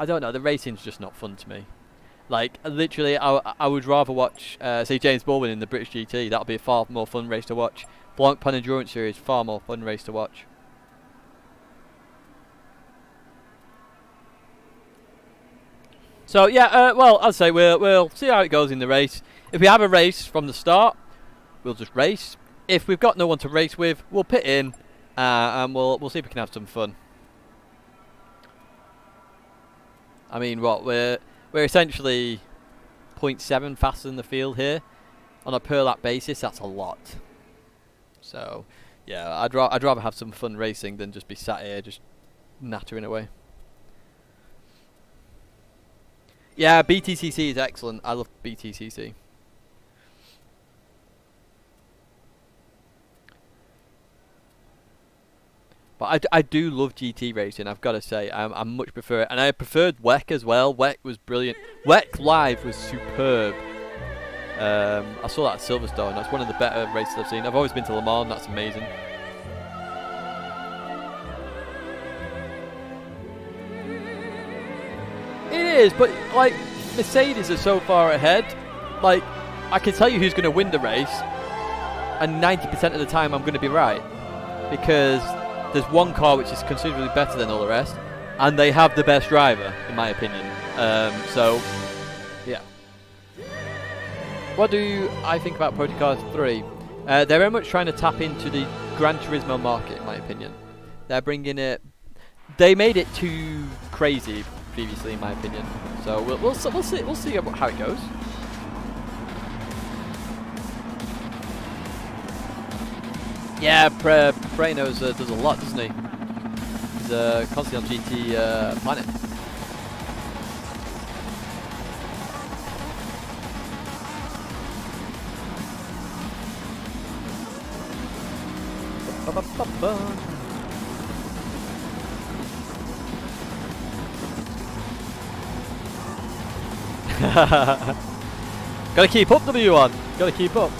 don't know, the racing's just not fun to me. Like, literally, I would rather watch, say, James Baldwin in the British GT. That would be a far more fun race to watch. Blanc Pan Endurance Series, far more fun race to watch. So yeah, well, I'd say we'll see how it goes in the race. If we have a race from the start, we'll just race. If we've got no one to race with, we'll pit in, and we'll see if we can have some fun. I mean, what we're essentially 0.7 faster than the field here on a per lap basis. That's a lot. So, yeah, I'd rather have some fun racing than just be sat here just nattering away. Yeah, BTCC is excellent. I love BTCC. But I do love GT racing, I've got to say. I much prefer it. And I preferred WEC as well. WEC was brilliant. WEC Live was superb. I saw that at Silverstone. That's one of the better races I've seen. I've always been to Le Mans. That's amazing. It is, but like Mercedes are so far ahead. Like I can tell you who's going to win the race, and 90% of the time I'm going to be right, because there's one car which is considerably better than all the rest, and they have the best driver, in my opinion. So, yeah. What do I think about Pro Cars 3? They're very much trying to tap into the Gran Turismo market, in my opinion. They're bringing it. They made it too crazy previously, in my opinion. So we'll see how it goes. Yeah, Pranos does a lot, doesn't he? He's constantly on GT Planet. Gotta keep up, W1. Gotta keep up.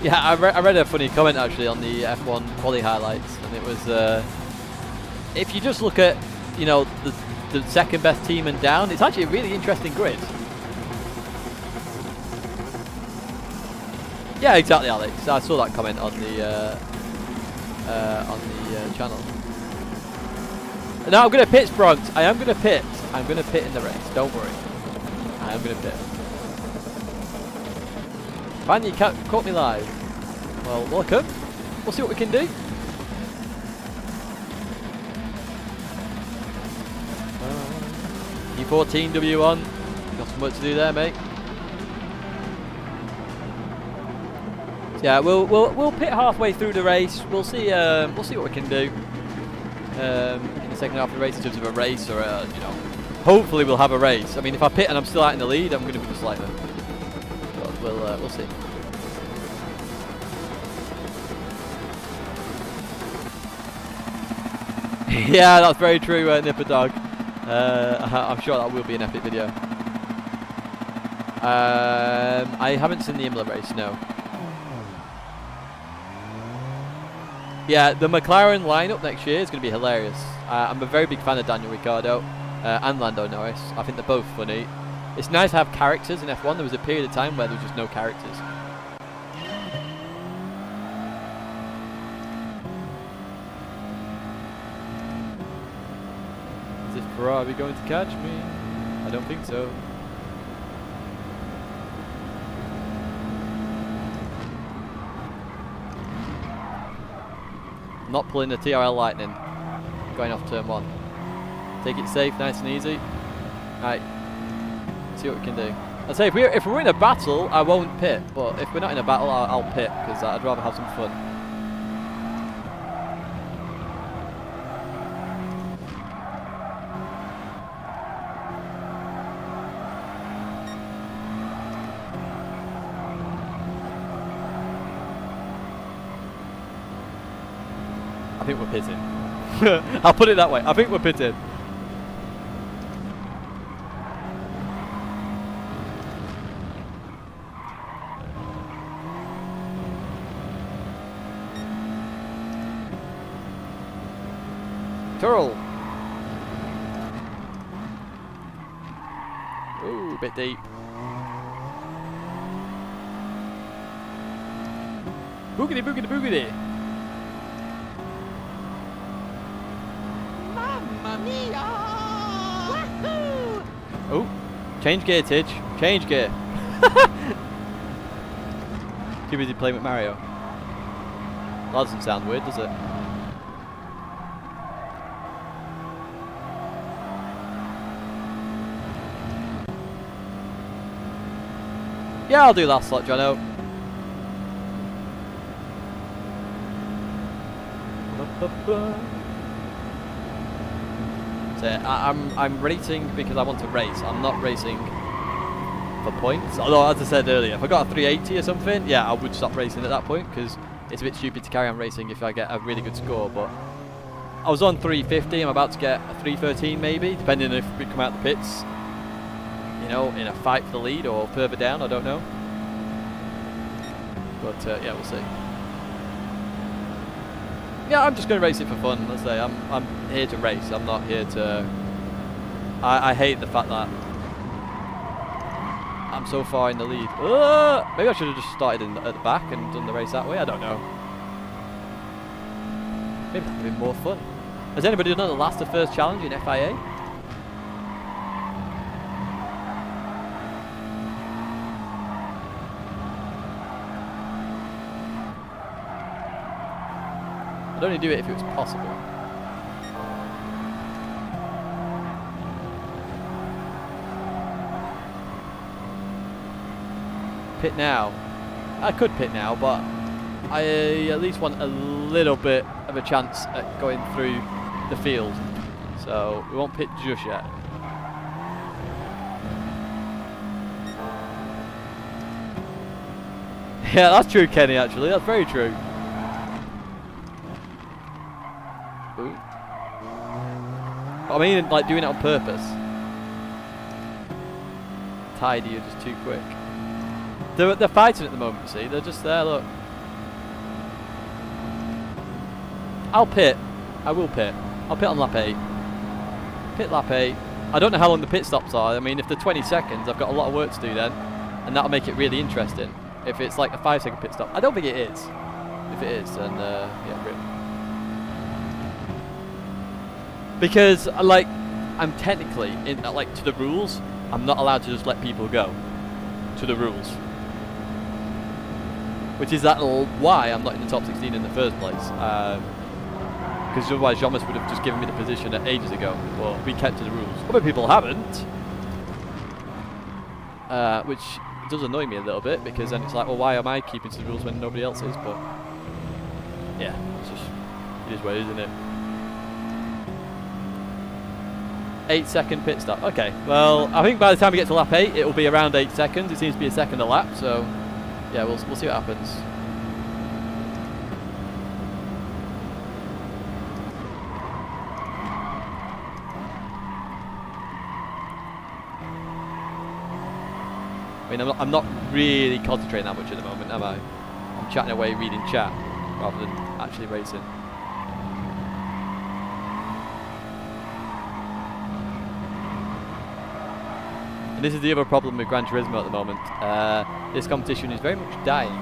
Yeah, I read a funny comment actually on the F1 quali highlights, and it was if you just look at, you know, the second best team and down, it's actually a really interesting grid. Yeah, exactly, Alex. I saw that comment on the channel. No, I'm gonna pit, Spronks. I am gonna pit. I'm gonna pit in the race. Don't worry. I am gonna pit. Man, you caught me live. Well, welcome. We'll see what we can do. E14 W1. Got some work to do there, mate. So yeah, we'll pit halfway through the race. We'll see what we can do in the second half of the race in terms of a race, or you know, hopefully we'll have a race. I mean, if I pit and I'm still out in the lead, I'm going to be just like them. But we'll see. Yeah, that's very true, Nipper Dog. I'm sure that will be an epic video. I haven't seen the Imola race, no. Yeah, the McLaren lineup next year is going to be hilarious. I'm a very big fan of Daniel Ricciardo and Lando Norris. I think they're both funny. It's nice to have characters in F1. There was a period of time where there was just no characters. Is this Ferrari going to catch me? I don't think so. Not pulling the TRL Lightning. Going off turn 1. Take it safe, nice and easy. Right. See what we can do. I'd say if we're in a battle, I won't pit. But if we're not in a battle, I'll pit, because I'd rather have some fun. I think we're pitting. I'll put it that way. I think we're pitting. Turl. Ooh, a bit deep. Boogity, boogity, boogity. Mamma mia! Wahoo! Oh, Change gear, Tidge. Change gear. Too busy playing with Mario. That doesn't sound weird, does it? Yeah, I'll do last slot, Jono. So I'm racing because I want to race. I'm not racing for points. Although, as I said earlier, if I got a 380 or something, yeah, I would stop racing at that point because it's a bit stupid to carry on racing if I get a really good score. But I was on 350. I'm about to get a 313 maybe, depending if we come out the pits. You know, in a fight for the lead or further down. I don't know. But yeah, we'll see. Yeah, I'm just going to race it for fun. Let's say I'm here to race. I'm not here to. I hate the fact that I'm so far in the lead. Maybe I should have just started at the back and done the race that way. I don't know. Maybe that would have been more fun. Has anybody done the last or first challenge in FIA? I'd only do it if it was possible. Pit now. I could pit now, but I at least want a little bit of a chance at going through the field. So we won't pit just yet. Yeah, that's true, Kenny, actually. That's very true. Ooh. I mean, like, doing it on purpose. Tidy, you're just too quick. They're fighting at the moment, you see. They're just there, look. I'll pit. I will pit. I'll pit on lap 8. Pit lap 8. I don't know how long the pit stops are. I mean, if they're 20 seconds, I've got a lot of work to do then. And that'll make it really interesting. If it's like a 5-second pit stop. I don't think it is. If it is, then, yeah, rip. Because, like, I'm technically, in like, to the rules, I'm not allowed to just let people go. To the rules. Which is why I'm not in the top 16 in the first place. Because otherwise Jomas would have just given me the position ages ago. But we kept to the rules. Other people haven't. Which does annoy me a little bit, because then it's like, well, why am I keeping to the rules when nobody else is? But yeah, it's just, it is what it is, isn't it? 8-second pit stop. Okay, well, I think by the time we get to lap 8, it will be around 8 seconds. It seems to be a second a lap, so yeah, we'll see what happens. I mean, I'm not really concentrating that much at the moment, am I? I'm chatting away, reading chat, rather than actually racing. And this is the other problem with Gran Turismo at the moment. This competition is very much dying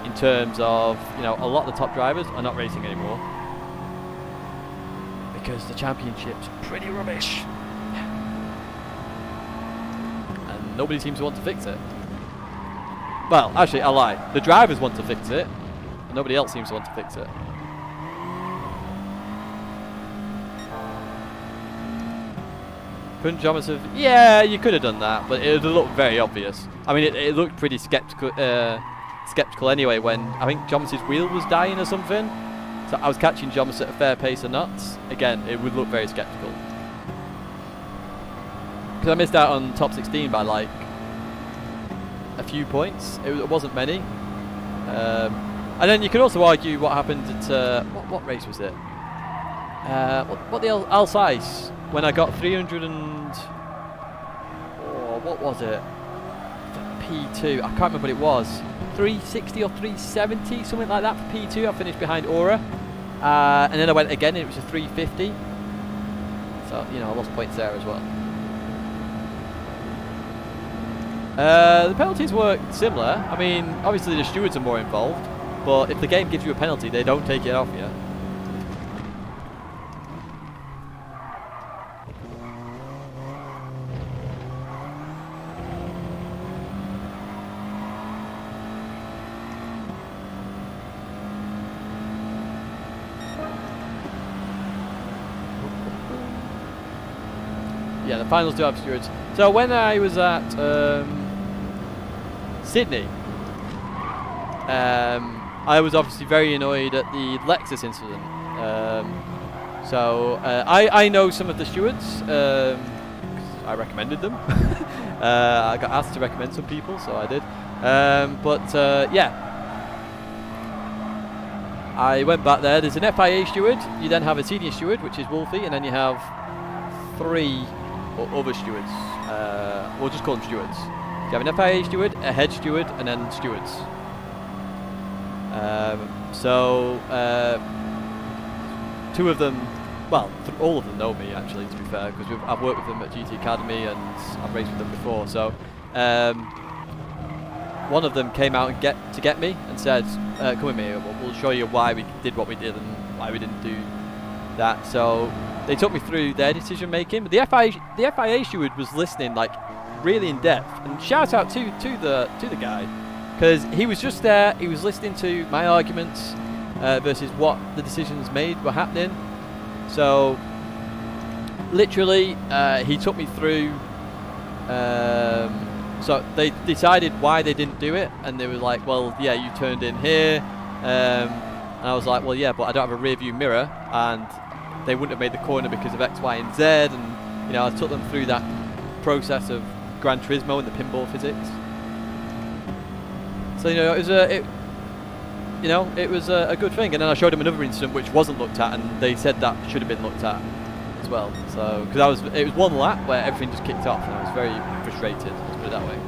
in terms of, you know, a lot of the top drivers are not racing anymore because the championship's pretty rubbish. And nobody seems to want to fix it. Well, actually, I lie. The drivers want to fix it, and nobody else seems to want to fix it. Couldn't Jomas have? Yeah, you could have done that, but it would have looked very obvious. I mean, it looked pretty skeptical anyway when I think Jomas's wheel was dying or something. So I was catching Jomas at a fair pace or not. Again, it would look very skeptical. Because I missed out on top 16 by like a few points. It wasn't many. And then you could also argue what happened at what race was it? What the Alsace? When I got 300 and what was it? P2. I can't remember what it was. 360 or 370, something like that for P2. I finished behind Aura, and then I went again. And it was a 350. So you know, I lost points there as well. The penalties were similar. I mean, obviously the stewards are more involved, but if the game gives you a penalty, they don't take it off you. yeah, the finals do have stewards. So when I was at Sydney, I was obviously very annoyed at the Lexus incident. So I know some of the stewards. I recommended them. I got asked to recommend some people, so I did. Yeah. I went back there. There's an FIA steward. You then have a senior steward, which is Wolfie, and then you have 3 other stewards. We'll just call them stewards. You have an FIA steward, a head steward, and then stewards. Two of them, well, all of them know me actually, to be fair, because I've worked with them at GT Academy and I've raced with them before. So one of them came out and to get me and said, come with me, we'll show you why we did what we did and why we didn't do that. So they took me through their decision making. But the FIA steward was listening like really in depth, and shout out to the guy, because he was just there. He was listening to my arguments versus what the decisions made were happening. So literally, he took me through. So they decided why they didn't do it, and they were like, well, yeah, you turned in here, and I was like, well, yeah, but I don't have a rear view mirror, and they wouldn't have made the corner because of X, Y, and Z, and you know, I took them through that process of Gran Turismo and the pinball physics. So you know, it was a good thing, and then I showed them another incident which wasn't looked at, and they said that should have been looked at as well. So because it was one lap where everything just kicked off, and I was very frustrated. Let's put it that way.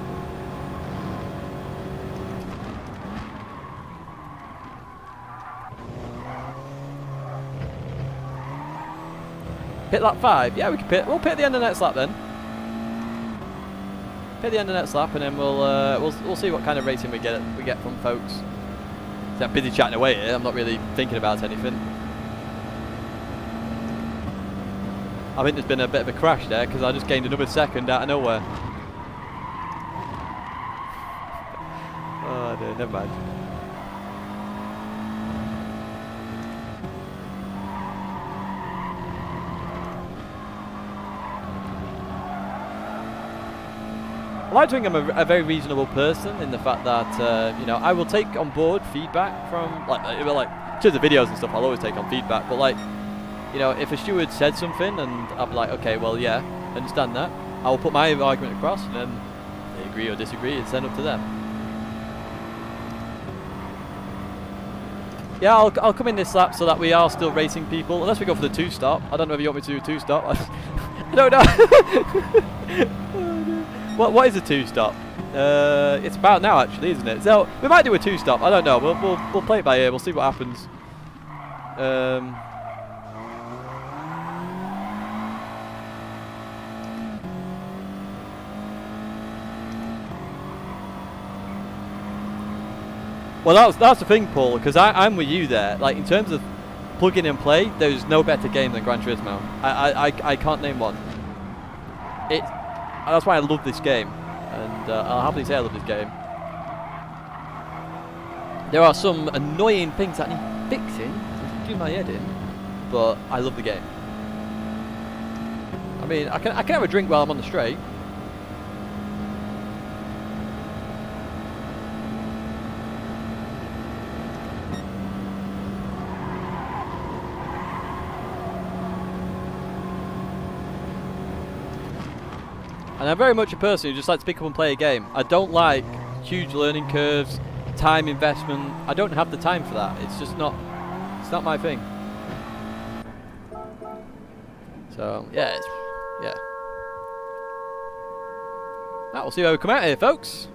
Pit lap 5? Yeah, we can pit. We'll pit at the end of the next lap then. Pit at the end of the next lap, and then we'll see what kind of rating we get from folks. So I'm busy chatting away here. I'm not really thinking about anything. I think there's been a bit of a crash there because I just gained another second out of nowhere. Oh no, never mind. I like to think I'm a very reasonable person in the fact that you know, I will take on board feedback from like to the videos and stuff. I'll always take on feedback, but like, you know, if a steward said something and I'll be like, okay, well, yeah, understand that. I will put my argument across, and then they agree or disagree. It's then up to them. Yeah, I'll come in this lap so that we are still racing people, unless we go for the 2-stop. I don't know if you want me to do a 2-stop. I don't know. What is a 2-stop? It's about now, actually, isn't it? So we might do a 2-stop. I don't know. We'll play it by ear. We'll see what happens. Well, that's the thing, Paul, because I'm with you there. Like, in terms of plug in and play, there's no better game than Gran Turismo. I can't name one. That's why I love this game, and I'll happily say I love this game. There are some annoying things that need fixing, do my head in, but I love the game. I mean, I can have a drink while I'm on the straight. And I'm very much a person who just likes to pick up and play a game. I don't like huge learning curves, time investment. I don't have the time for that. It's just not. It's not my thing. So yeah, yeah. We'll see where we come out here, folks.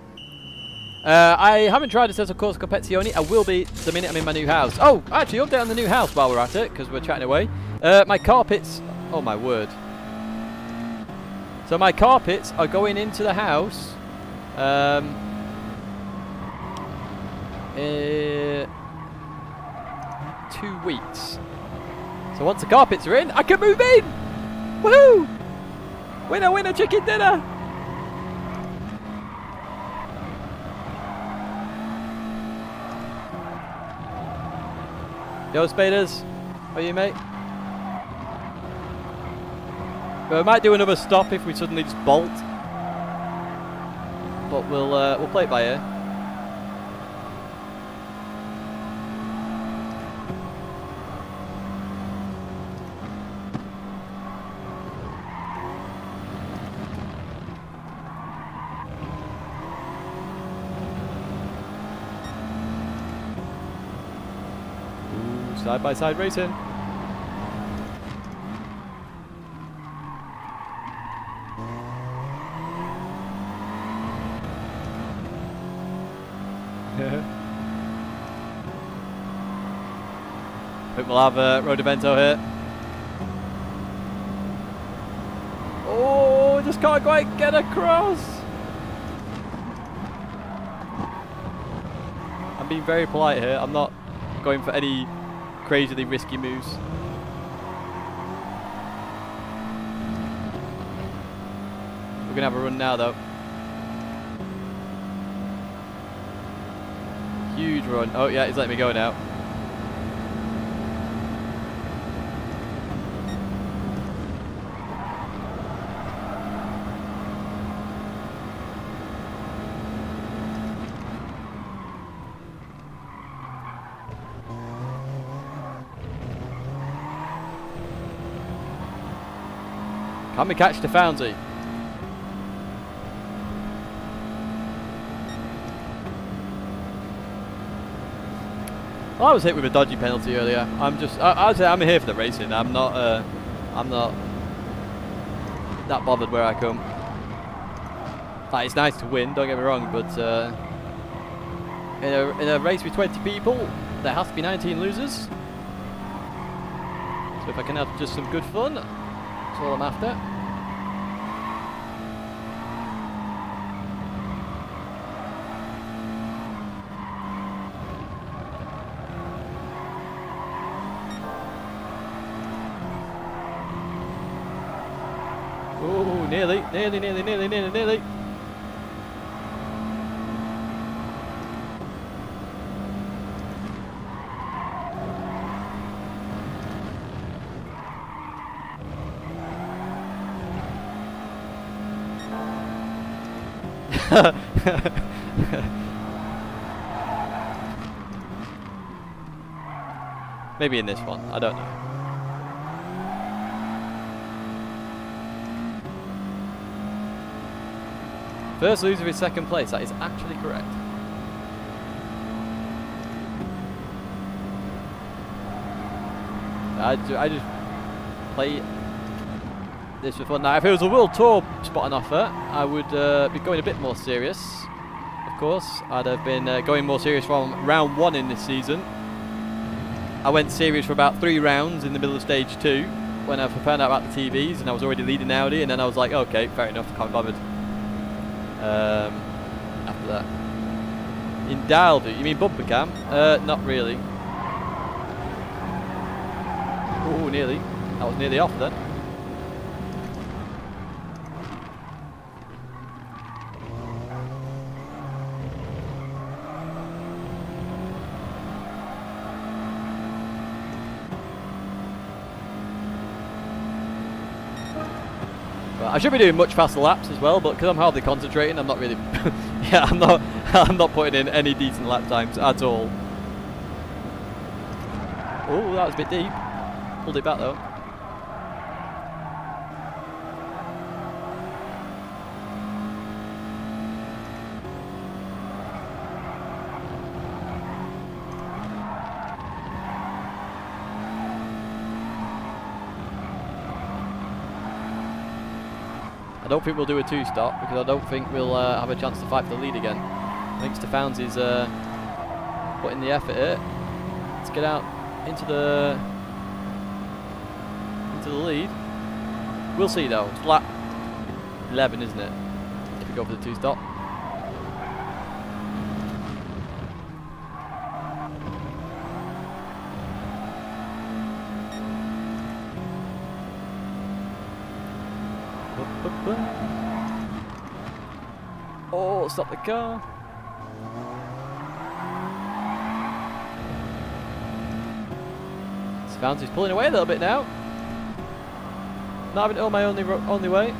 I haven't tried this as a Corsa Competizione. I will be the minute I'm in my new house. Oh, actually, update on the new house while we're at it, because we're chatting away. My carpets. Oh my word. So my carpets are going into the house 2 weeks. So once the carpets are in, I can move in! Woohoo! Winner, winner, chicken dinner! Yo, Spaders. How are you, mate? We might do another stop if we suddenly just bolt. But we'll play it by ear. Side by side racing. Hope we'll have Road Evento here. Oh, just can't quite get across. I'm being very polite here. I'm not going for any crazily risky moves. We're gonna have a run now though. Huge run. Oh yeah, he's letting me go now. Can we catch the Foundy? Well, I was hit with a dodgy penalty earlier. I would say I'm here for the racing. I'm not that bothered where I come. Like, it's nice to win, don't get me wrong, but in a race with 20 people, there has to be 19 losers. So if I can have just some good fun, that's all I'm after. Oh, nearly. Maybe in this one, I don't know. First loser is second place, that is actually correct. I just play this for fun. Now, if it was a World Tour spot on offer, I would be going a bit more serious. Of course, I'd have been going more serious from round 1 in this season. I went serious for about 3 rounds in the middle of stage 2 when I found out about the TVs and I was already leading Audi, and then I was like, okay, fair enough, can't be bothered. After that, in Dalby, you mean bumper cam? Not really. Oh, nearly. That was nearly off then. I should be doing much faster laps as well, but because I'm hardly concentrating, I'm not really. Yeah, I'm not putting in any decent lap times at all. Oh, that was a bit deep. Pulled it back though. I don't think we'll do a 2-stop because I don't think we'll have a chance to fight for the lead again. I think Stefan's is putting the effort here. Let's get out into the lead. We'll see though. It's lap 11, isn't it? If we go for the 2-stop. Oh, stop the car. Stefan's pulling away a little bit now. Not having it on my only way.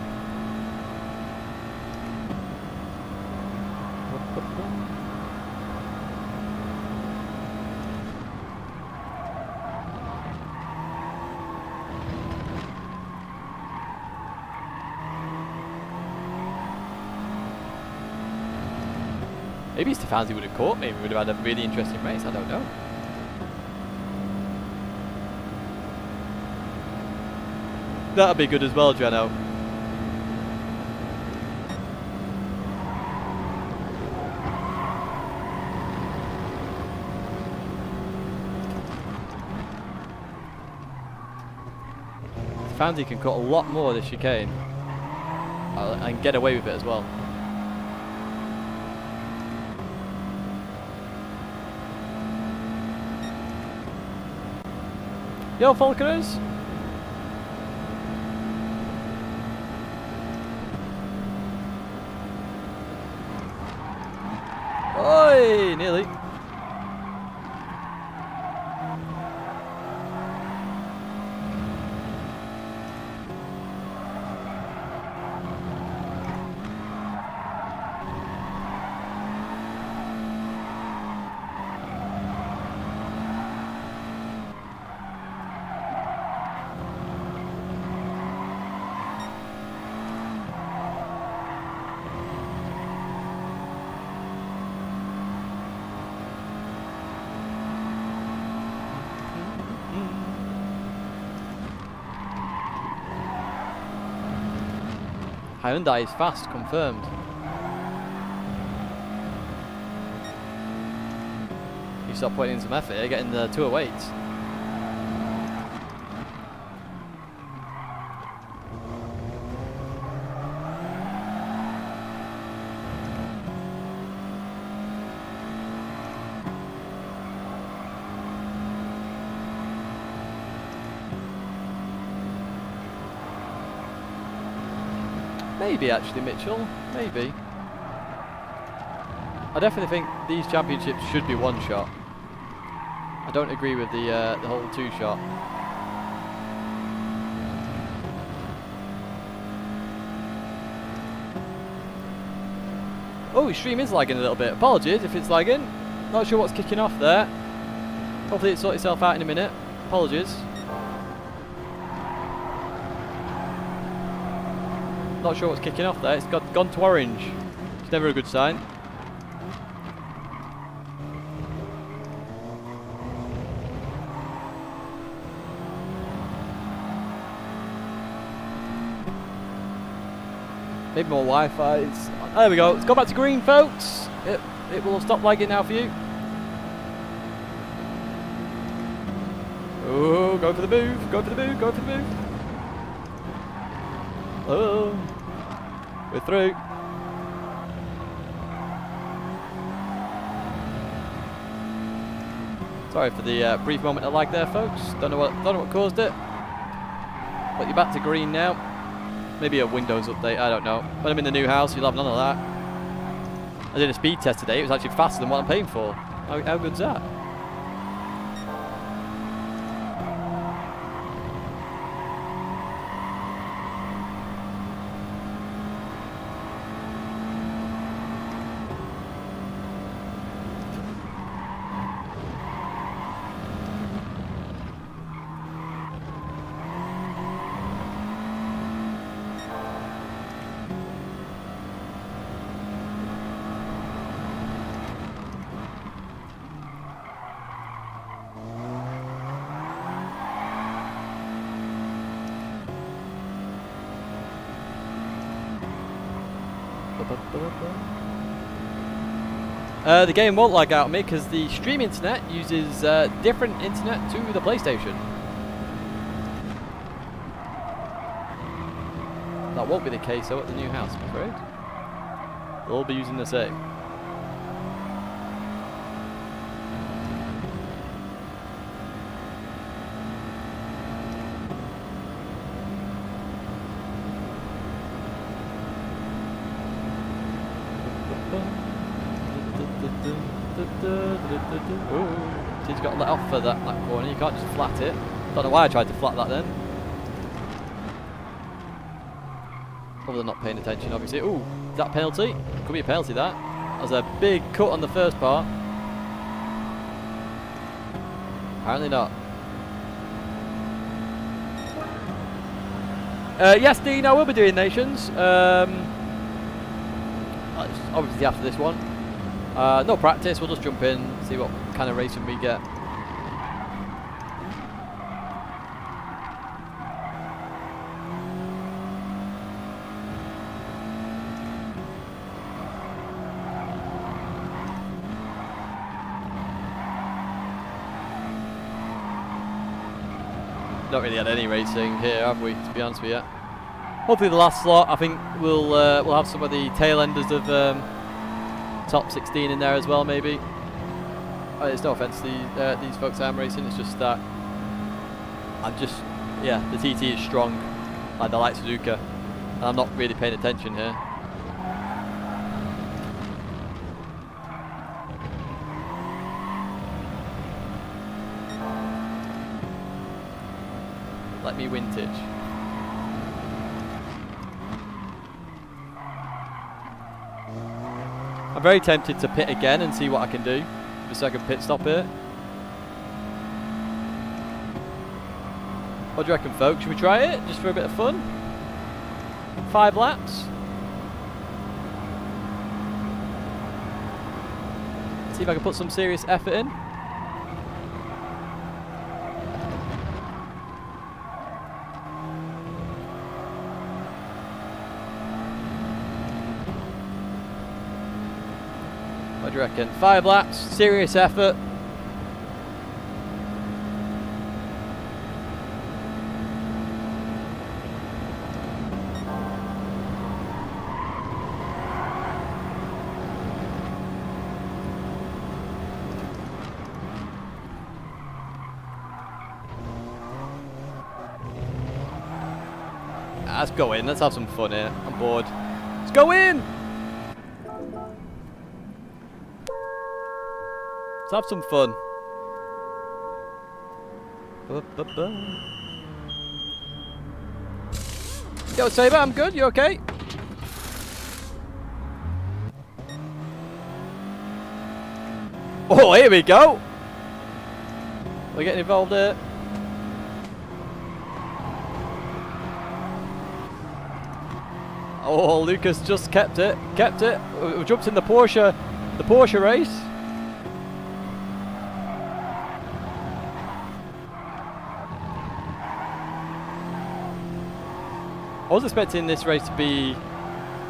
Maybe Stefanzi would have caught me. We would have had a really interesting race. I don't know. That'd be good as well, Jano. Stefanzi can cut a lot more this chicane and get away with it as well. Yo, Falconers! Oi! Nearly. Hyundai is fast, confirmed. You start putting in some effort here, getting the 208s. Maybe actually, Mitchell. Maybe. I definitely think these championships should be one shot. I don't agree with the whole two shot. Oh, his stream is lagging a little bit. Apologies if it's lagging. Not sure what's kicking off there. Hopefully it sort itself out in a minute. Apologies. Not sure what's kicking off there. It's gone to orange. It's never a good sign. Maybe more Wi-Fi. There we go. It's gone back to green, folks. It will stop lagging now for you. Oh, go for the move. Go for the move. Go for the move. Oh, we're through. Sorry for the brief moment of lag there, folks. Don't know what caused it. But you're back to green now. Maybe a Windows update. I don't know. When I'm in the new house, you'll have none of that. I did a speed test today. It was actually faster than what I'm paying for. How good's that? The game won't lag out on me because the stream internet uses different internet to the PlayStation. That won't be the case though at the new house, I'm afraid. They'll all be using the same. Oh, he's got to let off for that corner. You can't just flat it. Don't know why I tried to flat that then. Other than not paying attention, obviously. Ooh, is that a penalty? Could be a penalty, that. That was a big cut on the first part. Apparently not. Yes, Dean, I will be doing Nations. Obviously after this one. No practice, we'll just jump in, see what kind of racing we get. Not really had any racing here, have we, to be honest with you? Hopefully the last slot, I think we'll have some of the tail enders of top 16 in there as well, maybe. It's no offence to these folks I'm racing, it's just that yeah, the TT is strong, like the likes of Luca, and I'm not really paying attention here. Let me vintage. I'm very tempted to pit again and see what I can do. The second pit stop here. What do you reckon, folks? Should we try it just for a bit of fun? 5 laps. See if I can put some serious effort in. What do you reckon? 5 laps, serious effort. Let's go in, let's have some fun here. I'm bored. Let's go in! Let's have some fun. Yo, Saber, I'm good. You okay? Oh, here we go. We're getting involved here. Oh, Lucas just kept it. Kept it. We jumped in the Porsche race. I was expecting this race to be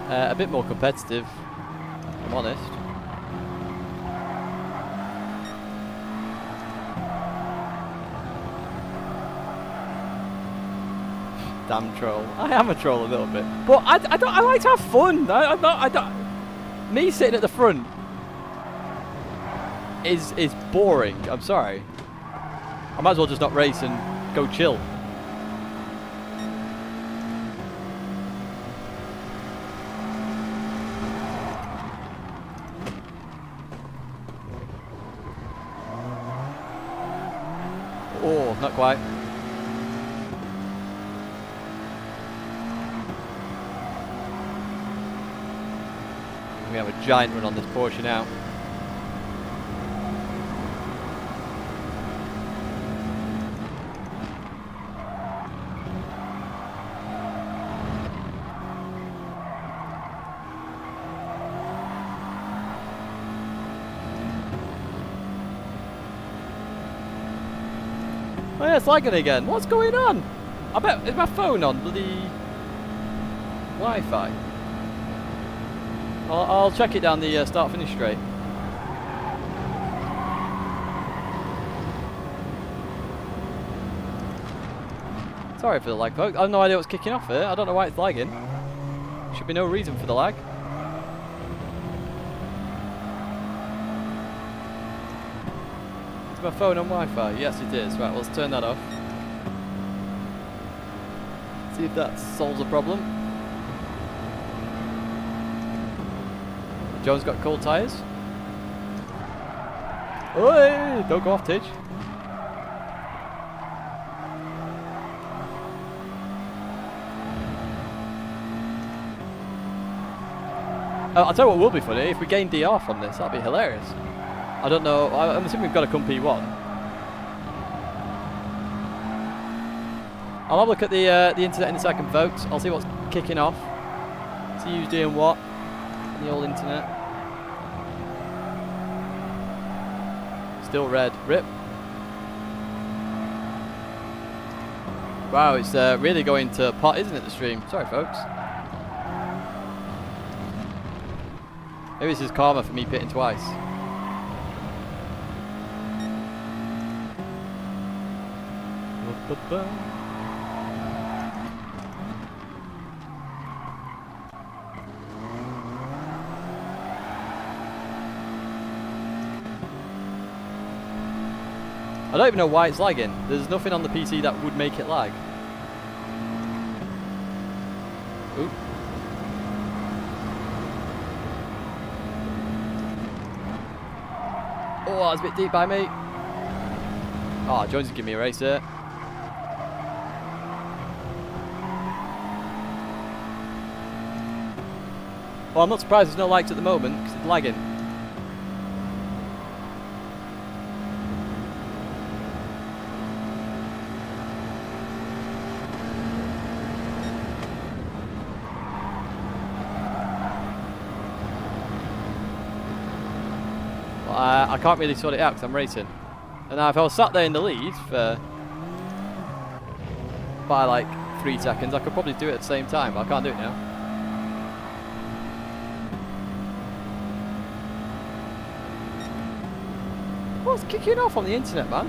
a bit more competitive, if I'm honest. Damn troll. I am a troll a little bit. But I like to have fun. I don't. Me sitting at the front is boring. I'm sorry. I might as well just not race and go chill. Oh, not quite. We have a giant run on this Porsche now. Oh yeah, it's lagging again. What's going on? I bet, is my phone on bloody Wi-Fi? I'll check it down the start-finish straight. Sorry for the lag, folks. I have no idea what's kicking off here. I don't know why it's lagging. Should be no reason for the lag. Is my phone on Wi-Fi? Yes, it is. Right, let's turn that off. See if that solves the problem. Joe's got cold tyres. Oi! Don't go off, Tidge. I'll tell you what will be funny, if we gain DR from this, that'd be hilarious. I don't know, I'm assuming we've got to come P1. I'll have a look at the internet in a second, folks. I'll see what's kicking off. See who's doing what on the old internet. Still red. Rip. Wow, it's really going to pot, isn't it, the stream? Sorry, folks. Maybe this is karma for me pitting twice. I don't even know why it's lagging. There's nothing on the PC that would make it lag. Oop. Oh, that was a bit deep by me. Oh, Jones is giving me a race there. Well, I'm not surprised there's no likes at the moment because it's lagging. I can't really sort it out because I'm racing. And now if I was sat there in the lead for by like 3 seconds, I could probably do it at the same time, but I can't do it now. What's kicking off on the internet, man?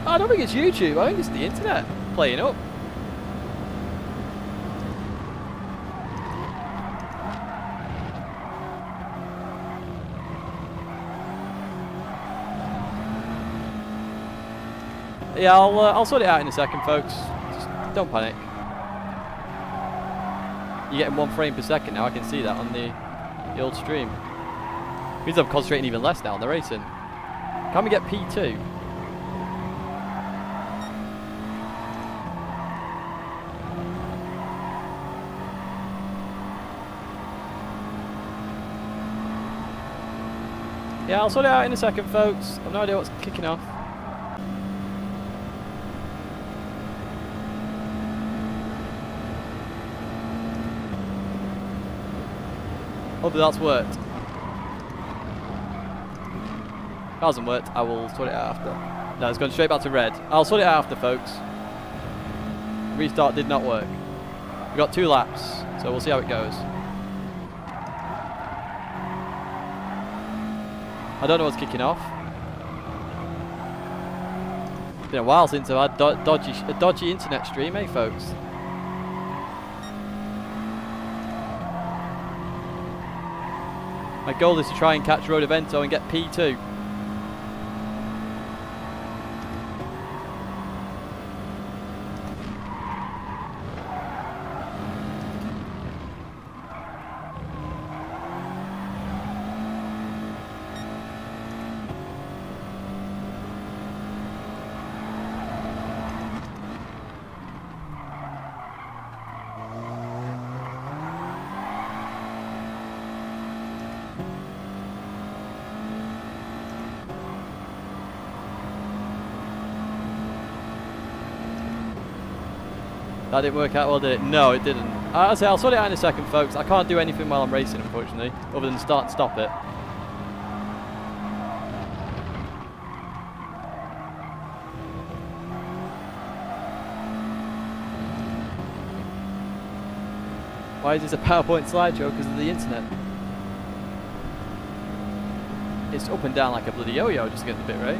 I don't think it's YouTube, I think it's the internet playing up. Yeah, I'll sort it out in a second, folks. Just don't panic. You're getting 1 frame per second now. I can see that on the old stream. Means I'm concentrating even less now on the racing. Can we get P2? Yeah, I'll sort it out in a second, folks. I've no idea what's kicking off. Hopefully that's worked. If it hasn't worked, I will sort it out after. No, it's gone straight back to red. I'll sort it out after, folks. Restart did not work. We got 2 laps, so we'll see how it goes. I don't know what's kicking off. It's been a while since I've had a dodgy internet stream, eh, folks? My goal is to try and catch Road Evento and get P2. That didn't work out well, did it? No, it didn't. I'll sort it out in a second, folks. I can't do anything while I'm racing, unfortunately, other than start and stop it. Why is this a PowerPoint slideshow? Because of the internet. It's up and down like a bloody yo-yo just to get the bit right.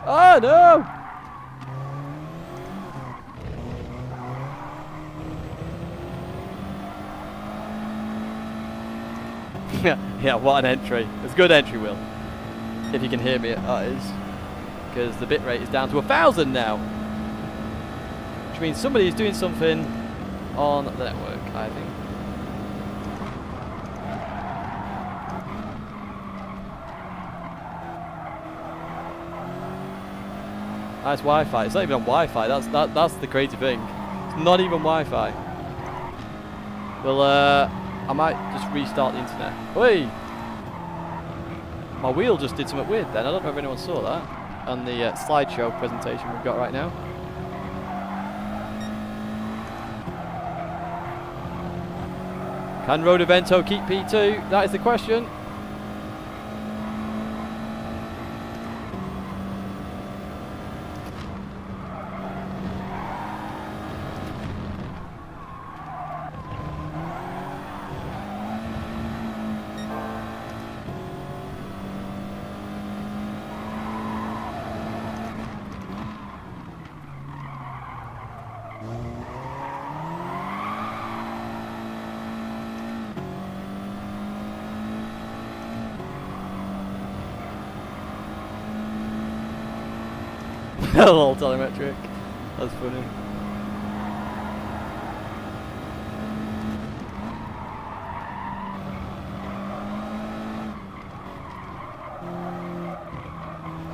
Oh no! Yeah, what an entry. It's a good entry, Will. If you can hear me, that is. Because the bitrate is down to 1,000 now. Which means somebody is doing something on the network, I think. Nice Wi-Fi. It's not even on Wi-Fi. That's the crazy thing. It's not even Wi-Fi. Well, I might just restart the internet. Wait! My wheel just did something weird then. I don't know if anyone saw that on the slideshow presentation we've got right now. Can Rodavento keep P2? That is the question. Hello, telemetric. That's funny.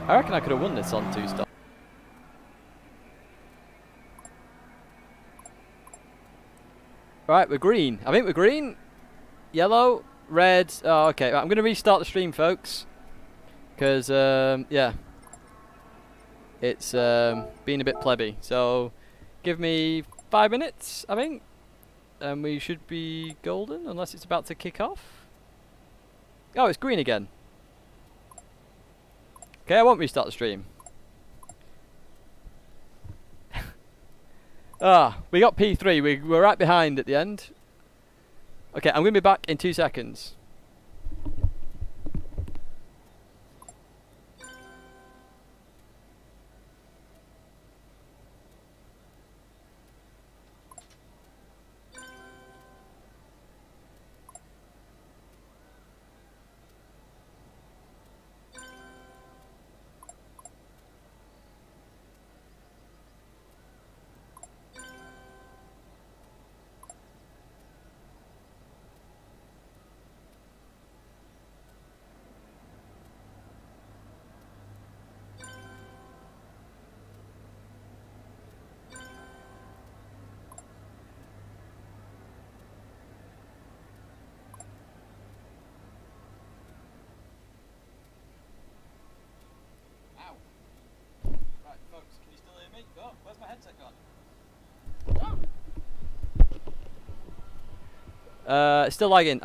I reckon I could have won this on 2-stop. Right, we're green. I think we're green. Yellow, red. Oh, okay. Right, I'm going to restart the stream, folks. Because, yeah. It's been a bit plebby. So, give me 5 minutes, I think. And we should be golden, unless it's about to kick off. Oh, it's green again. Okay, I won't restart the stream. We got P3. We're right behind at the end. Okay, I'm going to be back in 2 seconds. Still lagging.